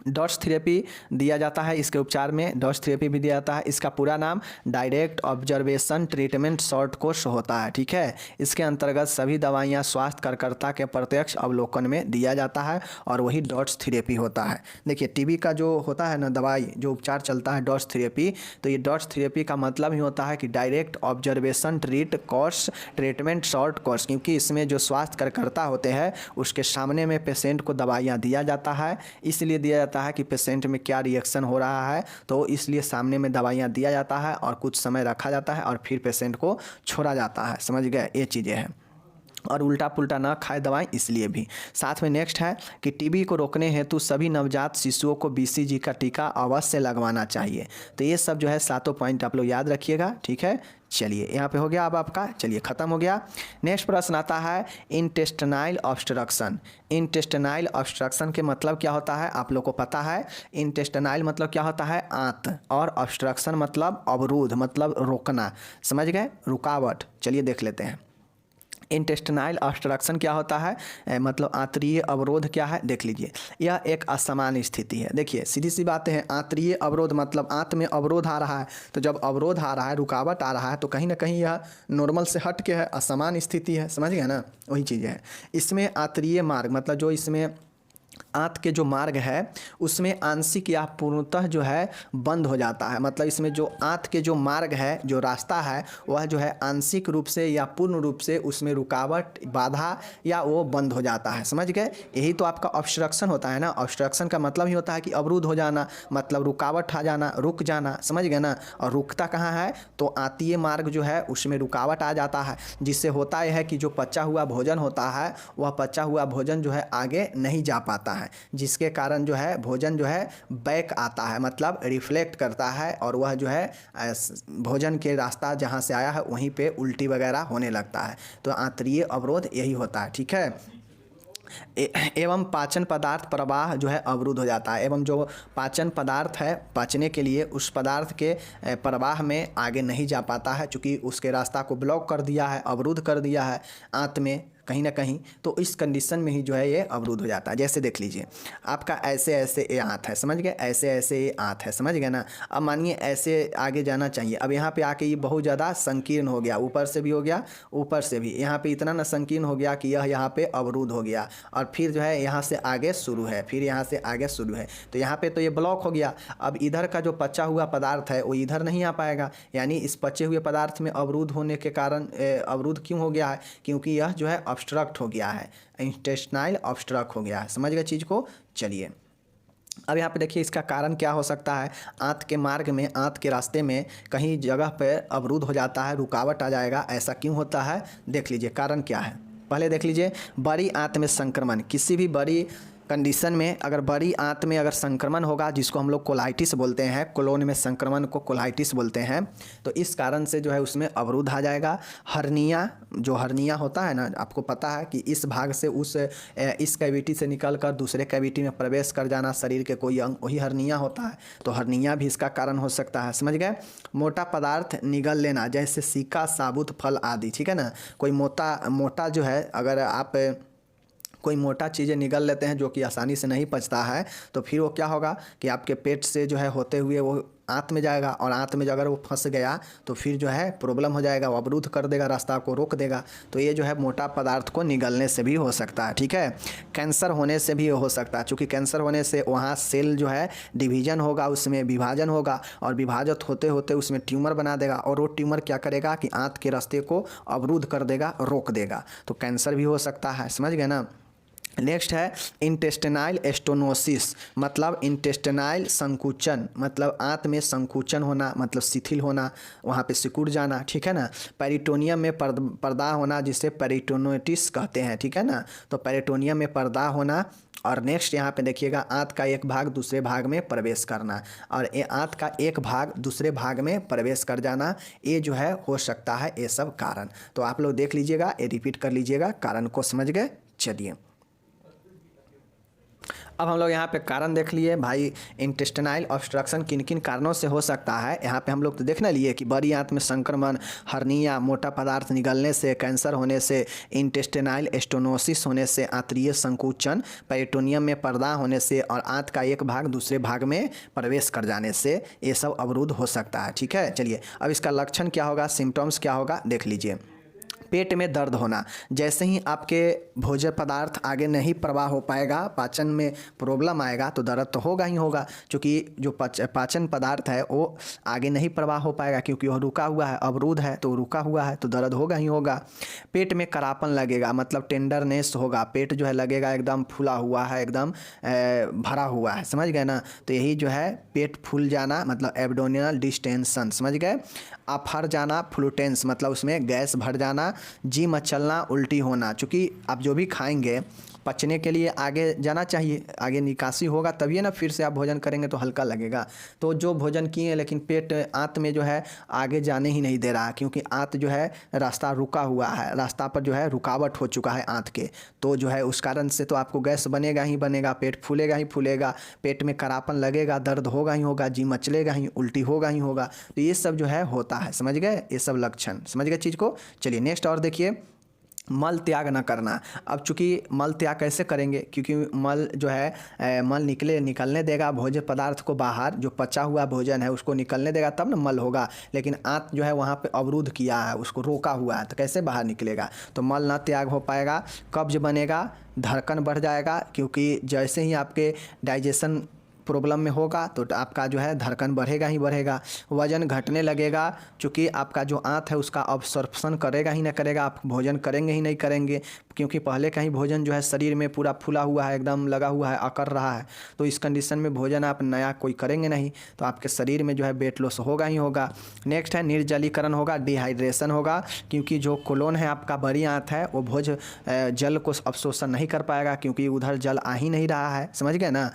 डॉट्स थेरेपी दिया जाता है। इसके उपचार में डॉट्स थेरेपी भी दिया जाता है। इसका पूरा नाम direct observation treatment short course होता है। ठीक है। इसके अंतर्गत सभी दवाइयाँ स्वास्थ्य कार्यकर्ता के प्रत्यक्ष अवलोकन में दिया जाता है और वही डॉट्स थेरेपी होता है। देखिए टीबी का जो होता है ना दवाई, जो उपचार चलता है डॉट्स थेरेपी, तो ये डॉट्स थेरेपी का मतलब ही होता है कि direct observation treatment short course, क्योंकि इसमें जो स्वास्थ्य कार्यकर्ता होते हैं उसके सामने में पेशेंट को दवाइयाँ दिया जाता है। इसलिए दिया जाता है कि पेशेंट में क्या रिएक्शन हो रहा है, तो इसलिए सामने में दवाइयाँ दिया जाता है और कुछ समय रखा जाता है और फिर पेशेंट को छोड़ा जाता है। समझ गए। ये चीज़ें हैं। और उल्टा पुल्टा ना खाए दवाएं, इसलिए भी। साथ में नेक्स्ट है कि टीबी को रोकने हेतु सभी नवजात शिशुओं को BCG का टीका अवश्य लगवाना चाहिए। तो ये सब जो है 7 पॉइंट आप लोग याद रखिएगा। ठीक है। चलिए यहाँ पे हो गया अब आपका। चलिए ख़त्म हो गया। नेक्स्ट प्रश्न आता है इंटेस्टाइनल ऑब्स्ट्रक्शन। इंटेस्टाइनल ऑब्स्ट्रक्शन के मतलब क्या होता है आप लोग को पता है। इंटेस्टाइनल मतलब क्या होता है? आंत, और ऑब्स्ट्रक्शन मतलब अवरोध, मतलब रोकना। समझ गए, रुकावट। चलिए देख लेते हैं इंटेस्टाइनल ऑब्स्ट्रक्शन क्या होता है, मतलब आंतरीय अवरोध क्या है। देख लीजिए यह एक असामान्य स्थिति है। देखिए सीधी सी बातें हैं। आंतरीय अवरोध मतलब आंत में अवरोध आ रहा है, तो जब अवरोध आ रहा है, रुकावट आ रहा है, तो कहीं ना कहीं यह नॉर्मल से हट के है, असामान्य स्थिति है। समझ गए ना। वही चीज़ें है। इसमें आंतरीय मार्ग मतलब जो इसमें आंत के जो मार्ग है उसमें आंशिक या पूर्णतः जो है बंद हो जाता है। मतलब इसमें जो आंत के जो मार्ग है, जो रास्ता है, वह जो है आंशिक रूप से या पूर्ण रूप से उसमें रुकावट, बाधा या वो बंद हो जाता है। समझ गए? यही तो आपका ऑब्स्ट्रक्शन होता है ना। ऑब्स्ट्रक्शन का मतलब ही होता है कि अवरुद्ध हो जाना, मतलब रुकावट आ जाना, रुक जाना। समझ गए ना? और रुकता कहाँ है? तो आंतीय मार्ग जो है उसमें रुकावट आ जाता है, जिससे होता यह है कि जो पचा हुआ भोजन होता है वह पचा हुआ भोजन जो है आगे नहीं जा पाता है, जिसके कारण जो है भोजन जो है बैक आता है, मतलब रिफ्लेक्ट करता है, और वह जो है भोजन के रास्ता जहाँ से आया है वहीं पे उल्टी वगैरह होने लगता है। तो आंतरीय अवरोध यही होता है। ठीक है। एवं पाचन पदार्थ प्रवाह जो है अवरुद्ध हो जाता है। एवं जो पाचन पदार्थ है पचने के लिए उस पदार्थ के प्रवाह में आगे नहीं जा पाता है, चूँकि उसके रास्ता को ब्लॉक कर दिया है, अवरुद्ध कर दिया है आंत में कहीं ना कहीं। तो इस कंडीशन में ही जो है ये अवरुद्ध हो जाता है। जैसे देख लीजिए, आपका ऐसे ऐसे ये आंत है, समझ गए? ऐसे ऐसे ये आंत है, समझ गए ना? अब मानिए ऐसे आगे जाना चाहिए, अब यहाँ पे आके ये बहुत ज़्यादा संकीर्ण हो गया, ऊपर से भी हो गया, ऊपर से भी, यहाँ पे इतना ना संकीर्ण हो गया कि यह यहाँ पे अवरुद्ध हो गया, और फिर जो है यहाँ से आगे शुरू है, फिर यहाँ से आगे शुरू है, तो यहाँ पे तो ये ब्लॉक हो गया। अब इधर का जो पचा हुआ पदार्थ है वो इधर नहीं आ पाएगा, यानी इस पचे हुए पदार्थ में अवरुद्ध होने के कारण अवरुद्ध क्यों हो गया है? क्योंकि यह जो है ऑब्स्ट्रक्ट हो गया है, इंटेस्टाइनल ऑब्स्ट्रक्ट हो गया है। समझ गए चीज़ को? चलिए अब यहाँ पे देखिए इसका कारण क्या हो सकता है। आंत के मार्ग में, आंत के रास्ते में कहीं जगह पे अवरुद्ध हो जाता है, रुकावट आ जाएगा। ऐसा क्यों होता है? देख लीजिए कारण क्या है। पहले देख लीजिए, बड़ी आंत में संक्रमण। किसी भी बड़ी कंडीशन में अगर बड़ी आंत में अगर संक्रमण होगा, जिसको हम लोग कोलाइटिस बोलते हैं, कोलोन में संक्रमण को कोलाइटिस बोलते हैं, तो इस कारण से जो है उसमें अवरुद्ध आ जाएगा। हर्निया, जो हर्निया होता है ना, आपको पता है कि इस भाग से इस कैविटी से निकल कर दूसरे कैविटी में प्रवेश कर जाना शरीर के कोई अंग, वही हर्निया होता है। तो हर्निया भी इसका कारण हो सकता है। समझ गए? मोटा पदार्थ निगल लेना, जैसे सिक्का, साबुत फल आदि। ठीक है ना? कोई मोटा जो है, अगर आप कोई मोटा चीज़ें निगल लेते हैं जो कि आसानी से नहीं पचता है, तो फिर वो क्या होगा कि आपके पेट से जो है होते हुए वो आंत में जाएगा, और आंत में अगर वो फंस गया तो फिर जो है प्रॉब्लम हो जाएगा, वो अवरुद्ध कर देगा, रास्ता को रोक देगा। तो ये जो है मोटा पदार्थ को निगलने से भी हो सकता है। ठीक है। कैंसर होने से भी हो सकता है, चूँकि कैंसर होने से वहाँ सेल जो है डिवीजन होगा, उसमें विभाजन होगा, और विभाजित होते होते उसमें ट्यूमर बना देगा, और वो ट्यूमर क्या करेगा कि आंत के रास्ते को अवरुद्ध कर देगा, रोक देगा। तो कैंसर भी हो सकता है। समझ गए ना? नेक्स्ट है इंटेस्टाइनल स्टेनोसिस, मतलब इंटेस्टाइनल संकुचन, मतलब आंत में संकुचन होना, मतलब शिथिल होना, वहाँ पे सिकुड़ जाना। ठीक है ना? पेरिटोनियम में पर्दा होना, जिसे पेरिटोनिटिस कहते हैं। ठीक है ना? तो पेरिटोनियम में पर्दा होना। और नेक्स्ट यहाँ पे देखिएगा, आंत का एक भाग दूसरे भाग में प्रवेश करना, और ये आंत का एक भाग दूसरे भाग में प्रवेश कर जाना, ये जो है हो सकता है ये सब कारण। तो आप लोग देख लीजिएगा, ये रिपीट कर लीजिएगा, कारण को समझ गए? चलिए अब हम लोग यहाँ पे कारण देख लिए भाई, इंटेस्टाइनल ऑब्स्ट्रक्शन किन किन कारणों से हो सकता है। यहाँ पे हम लोग तो देखना लिए कि बड़ी आंत में संक्रमण, हर्निया, मोटा पदार्थ निगलने से, कैंसर होने से, इंटेस्टाइनल स्टेनोसिस होने से, आंतरीय संकुचन, पेरिटोनियम में पर्दा होने से, और आंत का एक भाग दूसरे भाग में प्रवेश कर जाने से ये सब अवरुद्ध हो सकता है। ठीक है। चलिए अब इसका लक्षण क्या होगा, सिम्टम्स क्या होगा, देख लीजिए। पेट में दर्द होना, जैसे ही आपके भोज्य पदार्थ आगे नहीं प्रवाह हो पाएगा, पाचन में प्रॉब्लम आएगा, तो दर्द तो होगा ही होगा, क्योंकि जो पाचन पदार्थ है वो आगे नहीं प्रवाह हो पाएगा, क्योंकि वह रुका हुआ है, अवरुद्ध है, तो रुका हुआ है, तो दर्द होगा ही होगा। पेट में करापन लगेगा, मतलब टेंडरनेस होगा, पेट जो है लगेगा एकदम फूला हुआ है, एकदम भरा हुआ है। समझ गए ना? तो यही जो है पेट फूल जाना, मतलब एब्डोमिनल डिस्टेंशन। समझ गए? अफर जाना, फ्लूटेंस, मतलब उसमें गैस भर जाना, जी मचलना, उल्टी होना, चूँकि आप जो भी खाएंगे पचने के लिए आगे जाना चाहिए, आगे निकासी होगा तभी ना फिर से आप भोजन करेंगे तो हल्का लगेगा। तो जो भोजन किए लेकिन पेट आंत में जो है आगे जाने ही नहीं दे रहा, क्योंकि आंत जो है रास्ता रुका हुआ है, रास्ता पर जो है रुकावट हो चुका है आंत के, तो जो है उस कारण से तो आपको गैस बनेगा ही बनेगा, पेट फूलेगा ही फूलेगा, पेट में करापन लगेगा, दर्द होगा ही होगा, जी मचलेगा ही, उल्टी होगा ही होगा। तो ये सब जो है होता है। समझ गए? ये सब लक्षण समझ गए चीज़ को? चलिए नेक्स्ट और देखिए, मल त्याग न करना। अब चूंकि मल त्याग कैसे करेंगे, क्योंकि मल जो है मल निकलने देगा भोज्य पदार्थ को बाहर, जो पचा हुआ भोजन है उसको निकलने देगा तब ना मल होगा। लेकिन आंत जो है वहाँ पे अवरुद्ध किया है, उसको रोका हुआ है, तो कैसे बाहर निकलेगा। तो मल ना त्याग हो पाएगा, कब्ज बनेगा, धड़कन बढ़ जाएगा, क्योंकि जैसे ही आपके डाइजेशन प्रॉब्लम में होगा तो आपका जो है धड़कन बढ़ेगा ही बढ़ेगा। वजन घटने लगेगा, चूँकि आपका जो आंत है उसका अब्सॉर्प्शन करेगा ही ना करेगा, आप भोजन करेंगे ही नहीं करेंगे, क्योंकि पहले का ही भोजन जो है शरीर में पूरा फूला हुआ है, एकदम लगा हुआ है, अकड़ रहा है। तो इस कंडीशन में भोजन आप नया कोई करेंगे नहीं तो आपके शरीर में जो है वेट लॉस होगा ही होगा। नेक्स्ट है निर्जलीकरण होगा, डिहाइड्रेशन होगा, क्योंकि जो कोलोन है आपका, बड़ी आंत है, वो भोज जल को अवशोषण नहीं कर पाएगा, क्योंकि उधर जल आ ही नहीं रहा है, समझ गए ना,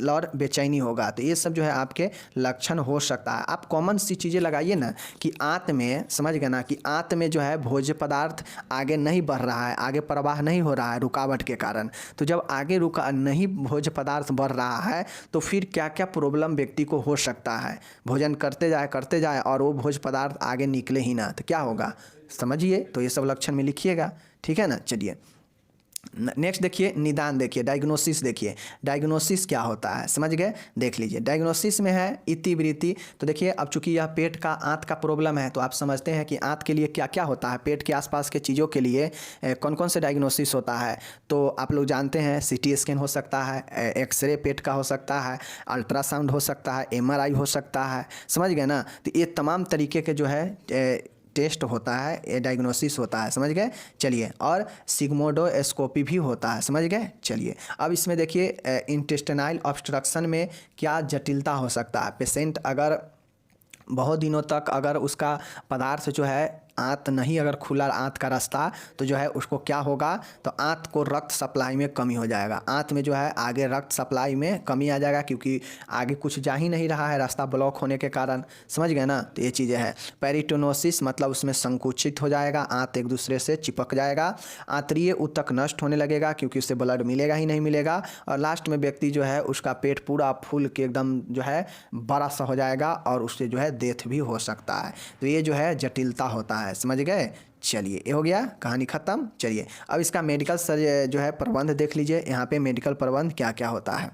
और बेचैनी होगा। तो ये सब जो है आपके लक्षण हो सकता है। आप कॉमन सी चीज़ें लगाइए ना कि आंत में, समझ गए ना, कि आंत में जो है भोज्य पदार्थ आगे नहीं बढ़ रहा है, आगे प्रवाह नहीं हो रहा है रुकावट के कारण। तो जब आगे नहीं भोज्य पदार्थ बढ़ रहा है तो फिर क्या क्या प्रॉब्लम व्यक्ति को हो सकता है। भोजन करते जाए और वो भोज्य पदार्थ आगे निकले ही ना, तो क्या होगा समझिए। तो ये सब लक्षण में लिखिएगा, ठीक है ना। चलिए नेक्स्ट देखिए, निदान देखिए, डायग्नोसिस देखिए। डायग्नोसिस क्या होता है समझ गए, देख लीजिए। डायग्नोसिस में है इतिवृत्ति। तो देखिए अब चूंकि यह पेट का आंत का प्रॉब्लम है तो आप समझते हैं कि आंत के लिए क्या क्या होता है, पेट के आसपास के चीज़ों के लिए कौन कौन से डायग्नोसिस होता है। तो आप लोग जानते हैं सीटी स्कैन हो सकता है, एक्सरे पेट का हो सकता है, अल्ट्रासाउंड हो सकता है, MRI हो सकता है, समझ गए ना। तो ये तमाम तरीके के जो है टेस्ट होता है, ये डायग्नोसिस होता है, समझ गए। चलिए, और सिग्मोडोस्कोपी भी होता है, समझ गए। चलिए अब इसमें देखिए इंटेस्टाइनल ऑब्स्ट्रक्शन में क्या जटिलता हो सकता है। पेशेंट अगर बहुत दिनों तक अगर उसका पदार्थ जो है आंत नहीं, अगर खुला आंत का रास्ता, तो जो है उसको क्या होगा, तो आंत को रक्त सप्लाई में कमी हो जाएगा। आंत में जो है आगे रक्त सप्लाई में कमी आ जाएगा, क्योंकि आगे कुछ जा ही नहीं रहा है, रास्ता ब्लॉक होने के कारण, समझ गए ना। तो ये चीज़ें हैं। पेरिटोनोसिस मतलब उसमें संकुचित हो जाएगा, आंत एक दूसरे से चिपक जाएगा। आंतरीय ऊतक नष्ट होने लगेगा, क्योंकि उससे ब्लड मिलेगा ही नहीं मिलेगा। और लास्ट में व्यक्ति जो है उसका पेट पूरा फूल के एकदम जो है बड़ा सा हो जाएगा, और उससे जो है डेथ भी हो सकता है। तो ये जो है जटिलता होता है, समझ गए। चलिए ये हो गया, कहानी खत्म। चलिए अब इसका मेडिकल जो है प्रबंध देख लीजिए। यहाँ पे मेडिकल प्रबंध क्या क्या होता है।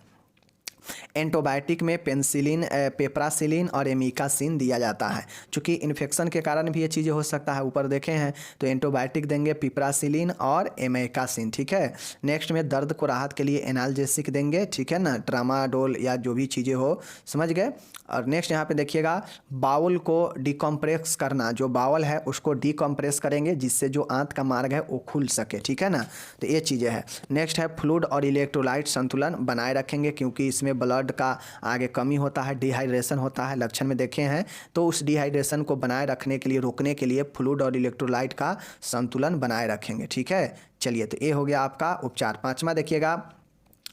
एंटीबायोटिक में पेनिसिलिन, पेप्रासिलिन और एमिकासिन दिया जाता है। चूँकि इन्फेक्शन के कारण भी ये चीज़ें हो सकता है, ऊपर देखे हैं। तो एंटीबायोटिक देंगे पिप्रासिलिन और एमिकासिन, ठीक है। नेक्स्ट में दर्द को राहत के लिए एनाल्जेसिक देंगे, ठीक है ना, ट्रामाडोल या जो भी चीज़ें हो, समझ गए। और नेक्स्ट यहाँ पे देखिएगा, बाउल को डिकम्प्रेस करना, जो बाउल है उसको डिकम्प्रेस करेंगे, जिससे जो आंत का मार्ग है वो खुल सके, ठीक है ना। तो ये चीज़ें हैं। नेक्स्ट है फ्लूइड और इलेक्ट्रोलाइट संतुलन बनाए रखेंगे, क्योंकि इसमें ब्लड का आगे कमी होता है, डिहाइड्रेशन होता है, लक्षण में देखे हैं। तो उस डिहाइड्रेशन को बनाए रखने के लिए, रोकने के लिए फ्लूइड और इलेक्ट्रोलाइट का संतुलन बनाए रखेंगे, ठीक है। चलिए तो ये हो गया आपका उपचार। पांचवा देखिएगा,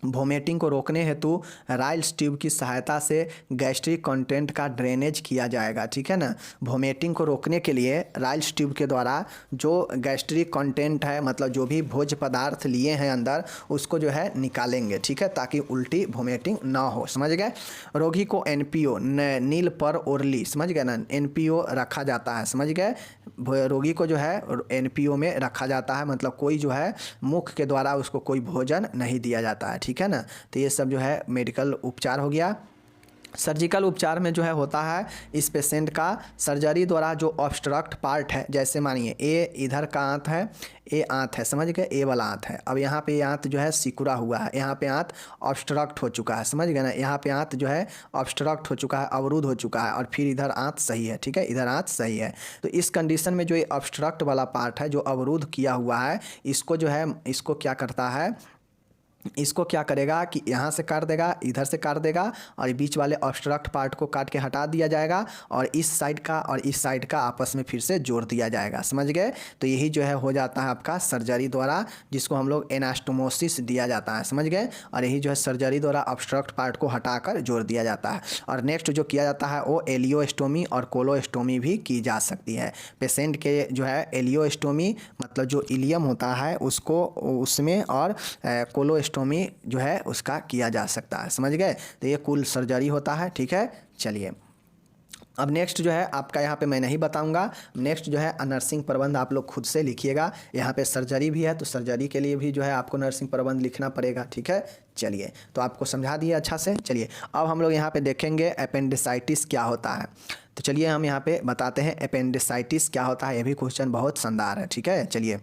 वोमिटिंग को रोकने हेतु राइल्स ट्यूब की सहायता से गैस्ट्रिक कंटेंट का ड्रेनेज किया जाएगा, ठीक है ना। वोमिटिंग को रोकने के लिए राइल्स ट्यूब के द्वारा जो गैस्ट्रिक कंटेंट है, मतलब जो भी भोज्य पदार्थ लिए हैं अंदर, उसको जो है निकालेंगे, ठीक है, ताकि उल्टी वोमिटिंग ना हो, समझ गए। रोगी को NPO, नील पर ओरली, समझ गए ना, NPO रखा जाता है, समझ गए। रोगी को जो है NPO में रखा जाता है, मतलब कोई जो है मुख के द्वारा उसको कोई भोजन नहीं दिया जाता है, ठीक है ना। तो ये सब जो है मेडिकल उपचार हो गया। सर्जिकल उपचार में जो है होता है इस पेशेंट का सर्जरी द्वारा जो ऑब्स्ट्रक्ट पार्ट है, जैसे मानिए ए इधर का आंत है, ए आंत है, समझ गए, ए वाला आंत है। अब यहाँ पे आंत जो है सिकुड़ा हुआ है, यहाँ पे आंत ऑब्स्ट्रक्ट हो चुका है, समझ गए ना। यहाँ पे आंत जो है ऑब्स्ट्रक्ट हो चुका है, अवरुद्ध हो चुका है, और फिर इधर आंत सही है, ठीक है, इधर आंत सही है। तो इस कंडीशन में जो ये ऑब्स्ट्रक्ट वाला पार्ट है, जो अवरुद्ध किया हुआ है, इसको जो है, इसको क्या करता है, इसको क्या करेगा कि यहाँ से काट देगा, इधर से काट देगा, और बीच वाले ऑब्स्ट्रक्ट पार्ट को काट के हटा दिया जाएगा, और इस साइड का और इस साइड का आपस में फिर से जोड़ दिया जाएगा, समझ गए। तो यही जो है हो जाता है आपका सर्जरी द्वारा, जिसको हम लोग एनास्टोमोसिस दिया जाता है, समझ गए। और यही जो है सर्जरी द्वारा ऑब्स्ट्रक्ट पार्ट को हटाकर जोड़ दिया जाता है। और नेक्स्ट जो किया जाता है वो एलियोस्टोमी और कोलोस्टोमी भी की जा सकती है। पेशेंट के जो है एलियोस्टोमी मतलब जो इलियम होता है उसको उसमें, और कोलोस्टोमी जो है उसका किया जा सकता है, समझ गए। तो ये कुल सर्जरी होता है, ठीक है। चलिए अब नेक्स्ट जो है आपका यहाँ पे मैं नहीं बताऊंगा, नेक्स्ट जो है नर्सिंग प्रबंध आप लोग खुद से लिखिएगा। यहाँ पे सर्जरी भी है, तो सर्जरी के लिए भी जो है आपको नर्सिंग प्रबंध लिखना पड़ेगा, ठीक है। चलिए, तो आपको समझा दिया अच्छा से। चलिए अब हम लोग यहाँ पे देखेंगे अपेंडिसाइटिस क्या होता है। तो चलिए हम यहाँ पे बताते हैं अपेंडिसाइटिस क्या होता है। ये भी क्वेश्चन बहुत शानदार है, ठीक है। चलिए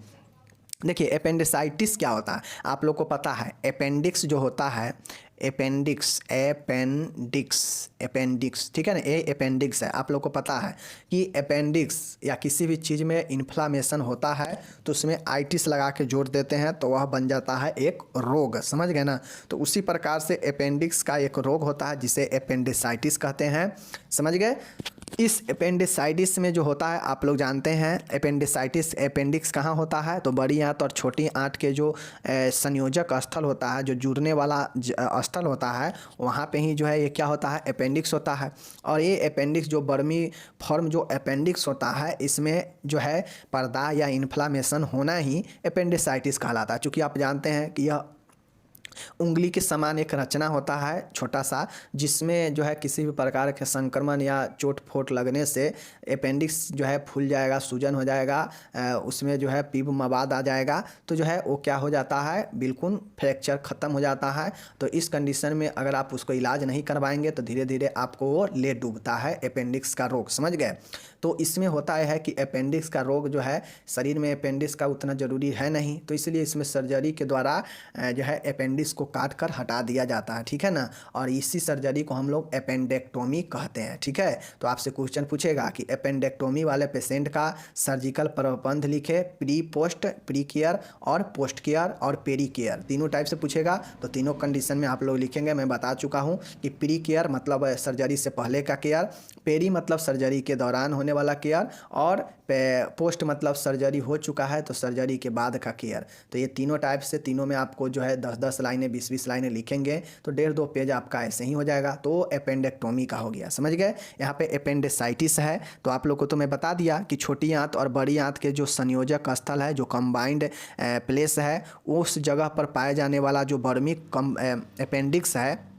देखिए अपेंडिसाइटिस क्या होता है, आप लोग को पता है अपेंडिक्स जो होता है, अपेंडिक्स अपेंडिक्स ठीक है ना, ये अपेंडिक्स है। आप लोग को पता है कि अपेंडिक्स या किसी भी चीज़ में इन्फ्लामेशन होता है तो उसमें आइटिस लगा के जोड़ देते हैं तो वह बन जाता है एक रोग, समझ गए ना। तो उसी प्रकार से अपेंडिक्स का एक रोग होता है जिसे अपेंडिसाइटिस कहते हैं, समझ गए। इस अपेंडिसाइटिस में जो होता है आप लोग जानते हैं अपेंडिसाइटिस अपेंडिक्स कहाँ होता है, तो बड़ी आंत और छोटी आंत के जो संयोजक स्थल होता है, जो जुड़ने वाला स्थल होता है, वहाँ पे ही जो है ये क्या होता है अपेंडिक्स होता है। और ये अपेंडिक्स जो बर्मी फॉर्म जो अपेंडिक्स होता है, इसमें जो है पर्दा या इन्फ्लामेशन होना ही अपेंडिसाइटिस कहलाता है। चूँकि आप जानते हैं कि यह उंगली के समान एक रचना होता है छोटा सा, जिसमें जो है किसी भी प्रकार के संक्रमण या चोट फोट लगने से अपेंडिक्स जो है फूल जाएगा, सूजन हो जाएगा, उसमें जो है पीप मवाद आ जाएगा, तो जो है वो क्या हो जाता है, बिल्कुल फ्रैक्चर ख़त्म हो जाता है। तो इस कंडीशन में अगर आप उसको इलाज नहीं करवाएंगे तो धीरे धीरे आपको वो ले डूबता है अपेंडिक्स का रोग, समझ गए। तो इसमें होता है कि अपेंडिक्स का रोग जो है, शरीर में अपेंडिक्स का उतना ज़रूरी है नहीं, तो इसलिए इसमें सर्जरी के द्वारा जो है अपेंडिक्स को काट कर हटा दिया जाता है, ठीक है ना। और इसी सर्जरी को हम लोग अपेंडेक्टोमी कहते हैं, ठीक है। तो आपसे क्वेश्चन पूछेगा कि अपेंडेक्टोमी वाले पेशेंट का सर्जिकल प्रबंध लिखे, प्री पोस्ट, प्री केयर और पोस्ट केयर और पेरी केयर, तीनों टाइप से पूछेगा। तो तीनों कंडीशन में आप लोग लिखेंगे। मैं बता चुका हूँ कि प्री केयर मतलब सर्जरी से पहले का केयर, पेरी मतलब सर्जरी के दौरान होने वाला केयर, और पोस्ट मतलब सर्जरी हो चुका है तो सर्जरी के बाद का केयर। तो ये तीनों टाइप से, तीनों में आपको जो है 10-10 लाइनें 20-20 लाइनें लिखेंगे तो 1.5-2 पेज आपका ऐसे ही हो जाएगा। तो अपेंडेक्टोमी का हो गया, समझ गए। यहाँ पे अपेंडिसाइटिस है तो आप लोग को तो मैं बता दिया कि छोटी आंत और बड़ी आंत के जो संयोजक स्थल है, जो कंबाइंड प्लेस है, उस जगह पर पाए जाने वाला जो बर्मी अपेंडिक्स है,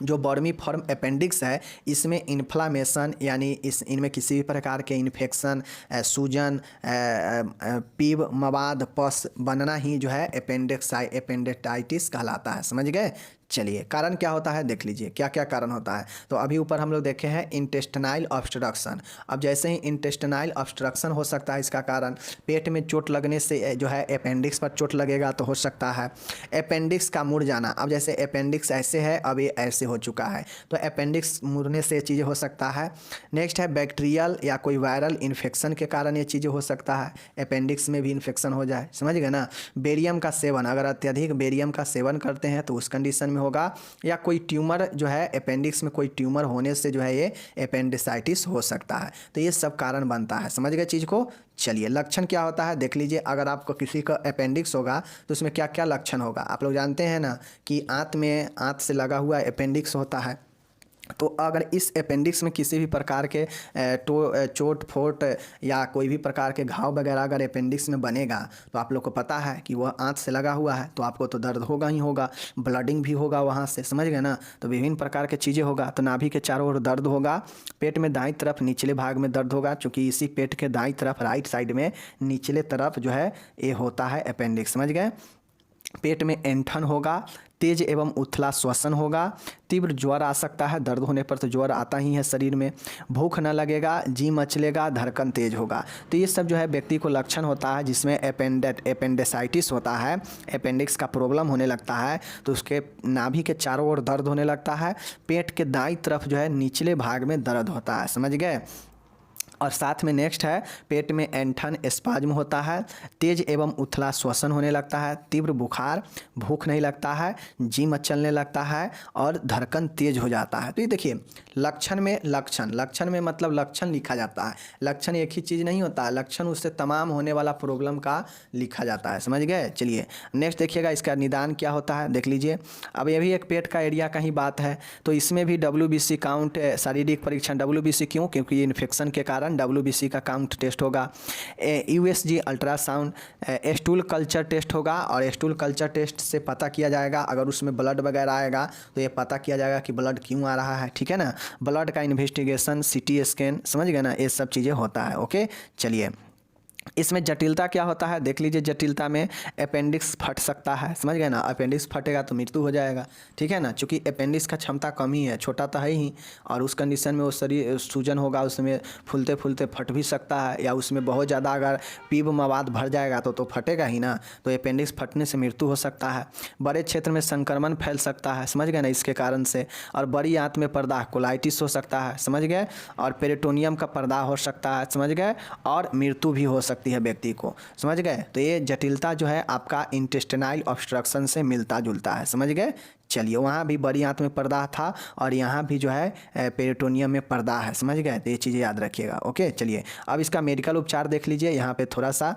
जो बर्मी फॉर्म अपेंडिक्स है, इसमें इन्फ्लामेशन यानी इनमें किसी भी प्रकार के इन्फेक्शन, सूजन, पीप मवाद, पस बनना ही जो है अपेंडिसाइटिस कहलाता है, समझ गए। चलिए कारण क्या होता है देख लीजिए, क्या क्या कारण होता है। तो अभी ऊपर हम लोग देखे हैं इंटेस्टाइनल ऑब्स्ट्रक्शन। अब जैसे ही इंटेस्टाइनल ऑब्स्ट्रक्शन हो सकता है, इसका कारण पेट में चोट लगने से जो है अपेंडिक्स पर चोट लगेगा तो हो सकता है अपेंडिक्स का मुड़ जाना। अब जैसे अपेंडिक्स ऐसे है, अब ये ऐसे हो चुका है, तो अपेंडिक्स मुड़ने से चीज़ें हो सकता है। नेक्स्ट है बैक्टीरियल या कोई वायरल इन्फेक्शन के कारण ये चीज़ें हो सकता है, अपेंडिक्स में भी इन्फेक्शन हो जाए, समझ गए ना। बेरियम का सेवन, अगर अत्यधिक बेरियम का सेवन करते हैं तो उस कंडीशन होगा, या कोई ट्यूमर जो है अपेंडिक्स में कोई ट्यूमर होने से जो है ये अपेंडिसाइटिस हो सकता है। तो ये सब कारण बनता है, समझ गए चीज़ को। चलिए लक्षण क्या होता है देख लीजिए। अगर आपको किसी का अपेंडिक्स होगा तो उसमें क्या क्या लक्षण होगा। आप लोग जानते हैं ना कि आंत से लगा हुआ अपेंडिक्स होता है, तो अगर इस अपेंडिक्स में किसी भी प्रकार के चोट फोट या कोई भी प्रकार के घाव वगैरह अगर अपेंडिक्स में बनेगा तो आप लोग को पता है कि वह आंत से लगा हुआ है, तो आपको तो दर्द होगा ही होगा, ब्लडिंग भी होगा वहाँ से, समझ गए ना। तो विभिन्न प्रकार की चीज़ें होगा। तो नाभि के चारों ओर दर्द होगा, पेट में दाईं तरफ निचले भाग में दर्द होगा, क्योंकि इसी पेट के दाईं तरफ राइट साइड में निचले तरफ जो है ये होता है अपेंडिक्स, समझ गए। पेट में ऐंठन होगा, तेज एवं उथला श्वसन होगा, तीव्र ज्वर आ सकता है, दर्द होने पर तो ज्वर आता ही है शरीर में, भूख न लगेगा, जी मचलेगा, धड़कन तेज होगा। तो ये सब जो है व्यक्ति को लक्षण होता है जिसमें अपेंडिसाइटिस होता है, अपेंडिक्स का प्रॉब्लम होने लगता है। तो उसके नाभि के चारों ओर दर्द होने लगता है, पेट के दाईं तरफ जो है निचले भाग में दर्द होता है, समझ गए। और साथ में नेक्स्ट है पेट में ऐंठन स्पाज्म होता है, तेज एवं उथला श्वसन होने लगता है, तीव्र बुखार, भूख नहीं लगता है, जी मचलने लगता है और धड़कन तेज हो जाता है। तो ये देखिए लक्षण में मतलब लक्षण लिखा जाता है। लक्षण एक ही चीज़ नहीं होता है, लक्षण उससे तमाम होने वाला प्रॉब्लम का लिखा जाता है, समझ गए। चलिए नेक्स्ट देखिएगा इसका निदान क्या होता है देख लीजिए। अब ये भी एक पेट का एरिया का ही बात है, तो इसमें भी WBC काउंट, शारीरिक परीक्षण WBC क्यों, क्योंकि इन्फेक्शन के कारण कारण WBC का काउंट टेस्ट होगा। USG ultrasound stool culture test होगा, और स्टूल कल्चर टेस्ट से पता किया जाएगा अगर उसमें ब्लड वगैरह आएगा तो ये पता किया जाएगा कि ब्लड क्यों आ रहा है, ठीक है ना। ब्लड का इन्वेस्टिगेशन, CT स्कैन, समझ गए ना, ये सब चीज़ें होता है। ओके चलिए, इसमें जटिलता क्या होता है देख लीजिए। जटिलता में अपेंडिक्स फट सकता है, समझ गए ना। अपेंडिक्स फटेगा तो मृत्यु हो जाएगा, ठीक है ना, क्योंकि अपेंडिक्स का क्षमता कम ही है, छोटा तो है ही, और उस कंडीशन में वो शरीर सूजन होगा, उसमें फूलते फूलते फट भी सकता है, या उसमें बहुत ज़्यादा अगर पीप मवाद भर जाएगा तो फटेगा ही ना। तो अपेंडिक्स फटने से मृत्यु हो सकता है। बड़े क्षेत्र में संक्रमण फैल सकता है, समझ गए ना, इसके कारण से। और बड़ी आंत में पर्दा, कोलाइटिस हो सकता है, समझ गए। और पेरिटोनियम का पर्दा हो सकता है, समझ गए। और मृत्यु भी हो सकती है व्यक्ति को, समझ गए। तो ये जटिलता जो है आपका इंटेस्टाइनल ऑब्स्ट्रक्शन से मिलता जुलता है, समझ गए। चलिए, वहाँ भी बड़ी आंत में पर्दा था और यहाँ भी जो है पेरिटोनियम में पर्दा है, समझ गए। तो ये चीज़ें याद रखिएगा। ओके चलिए, अब इसका मेडिकल उपचार देख लीजिए यहाँ पे थोड़ा सा।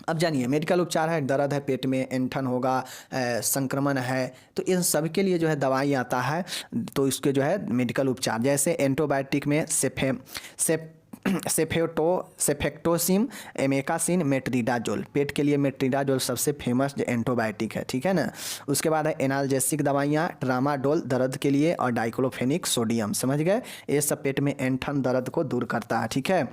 अब जानिए, मेडिकल उपचार है, दर्द है पेट में, ऐंठन होगा, संक्रमण है, तो इन सब के लिए जो है दवाई आता है। तो इसके जो है मेडिकल उपचार, जैसे एंटीबायोटिक में सेफेक्टोसिम, एमेकासिन, मेट्रिडाजोल। पेट के लिए मेट्रिडाजोल सबसे फेमस एंटीबायोटिक है, ठीक है ना। उसके बाद है एनाल्जेसिक दवाइयाँ, ट्रामाडोल दर्द के लिए, और डाइक्लोफेनिक सोडियम, समझ गए। ये सब पेट में ऐंठन दर्द को दूर करता है, ठीक है।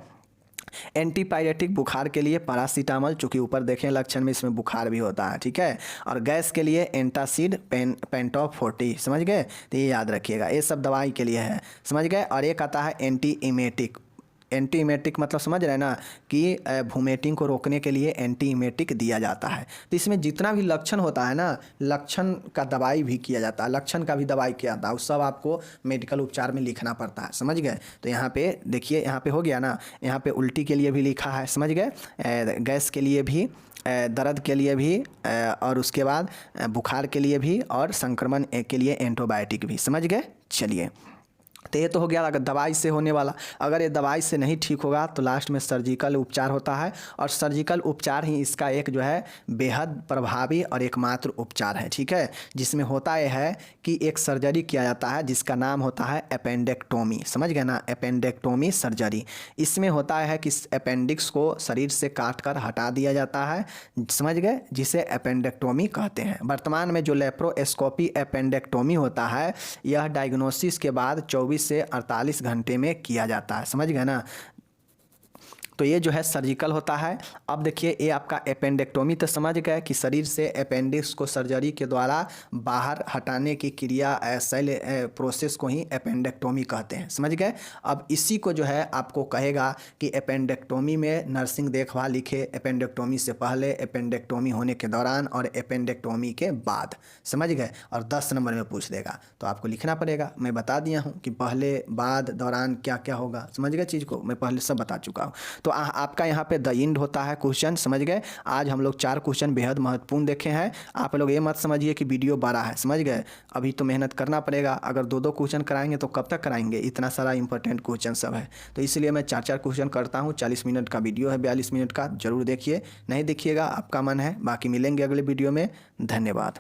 एंटीपायरेटिक बुखार के लिए पैरासीटामोल, चूँकि ऊपर देखें लक्षण में इसमें बुखार भी होता है, ठीक है। और गैस के लिए एंटासिड, पेंटॉप 40, समझ गए। तो ये याद रखिएगा, ये सब दवाई के लिए है, समझ गए। और एक आता है एंटी इमेटिक। एंटी इमेटिक मतलब समझ रहे हैं ना, कि वोमिटिंग को रोकने के लिए एंटी इमेटिक दिया जाता है। तो इसमें जितना भी लक्षण होता है ना, लक्षण का दवाई भी किया जाता है, लक्षण का भी दवाई किया जाता है, उस सब आपको मेडिकल उपचार में लिखना पड़ता है, समझ गए। तो यहाँ पे देखिए, यहाँ पे हो गया ना, यहाँ पे उल्टी के लिए भी लिखा है, समझ गए, गैस के लिए भी, दर्द के लिए भी, और उसके बाद बुखार के लिए भी, और संक्रमण के लिए एंटीबायोटिक भी, समझ गए। चलिए, तो ये तो हो गया अगर दवाई से होने वाला। अगर ये दवाई से नहीं ठीक होगा तो लास्ट में सर्जिकल उपचार होता है, और सर्जिकल उपचार ही इसका एक जो है बेहद प्रभावी और एकमात्र उपचार है, ठीक है। जिसमें होता यह है कि एक सर्जरी किया जाता है जिसका नाम होता है अपेंडेक्टोमी, समझ गए ना, अपेंडेक्टोमी सर्जरी। इसमें होता है कि अपेंडिक्स को शरीर से काट कर हटा दिया जाता है, समझ गए, जिसे अपेंडेक्टोमी कहते हैं। वर्तमान में जो लेप्रोस्कोपी अपेंडेक्टोमी होता है, यह डायग्नोसिस के बाद 24 से 48 घंटे में किया जाता है, समझ गए ना। तो ये जो है सर्जिकल होता है। अब देखिए, ये आपका अपेंडेक्टोमी तो समझ गए कि शरीर से अपेंडिक्स को सर्जरी के द्वारा बाहर हटाने की क्रिया, शैल प्रोसेस को ही अपेंडेक्टोमी कहते हैं, समझ गए। अब इसी को जो है आपको कहेगा कि अपेंडेक्टोमी में नर्सिंग देखभाल लिखे, अपेंडेक्टोमी से पहले, अपेंडेक्टोमी होने के दौरान, और अपेंडेक्टोमी के बाद, समझ गए। और 10 नंबर में पूछ देगा तो आपको लिखना पड़ेगा। मैं बता दिया हूँ कि पहले, बाद, दौरान क्या क्या होगा, समझ गए चीज़ को, मैं पहले सब बता चुका हूँ। तो आपका यहाँ पे द एंड होता है क्वेश्चन, समझ गए। आज हम लोग 4 क्वेश्चन बेहद महत्वपूर्ण देखे हैं। आप लोग ये मत समझिए कि वीडियो बड़ा है, समझ गए। अभी तो मेहनत करना पड़ेगा। अगर 2-2 क्वेश्चन कराएंगे तो कब तक कराएंगे, इतना सारा इंपॉर्टेंट क्वेश्चन सब है। तो इसलिए मैं 4-4 क्वेश्चन करता हूँ। 40 मिनट का वीडियो है, 42 मिनट का, जरूर देखिए। नहीं देखिएगा आपका मन है। बाकी मिलेंगे अगले वीडियो में। धन्यवाद।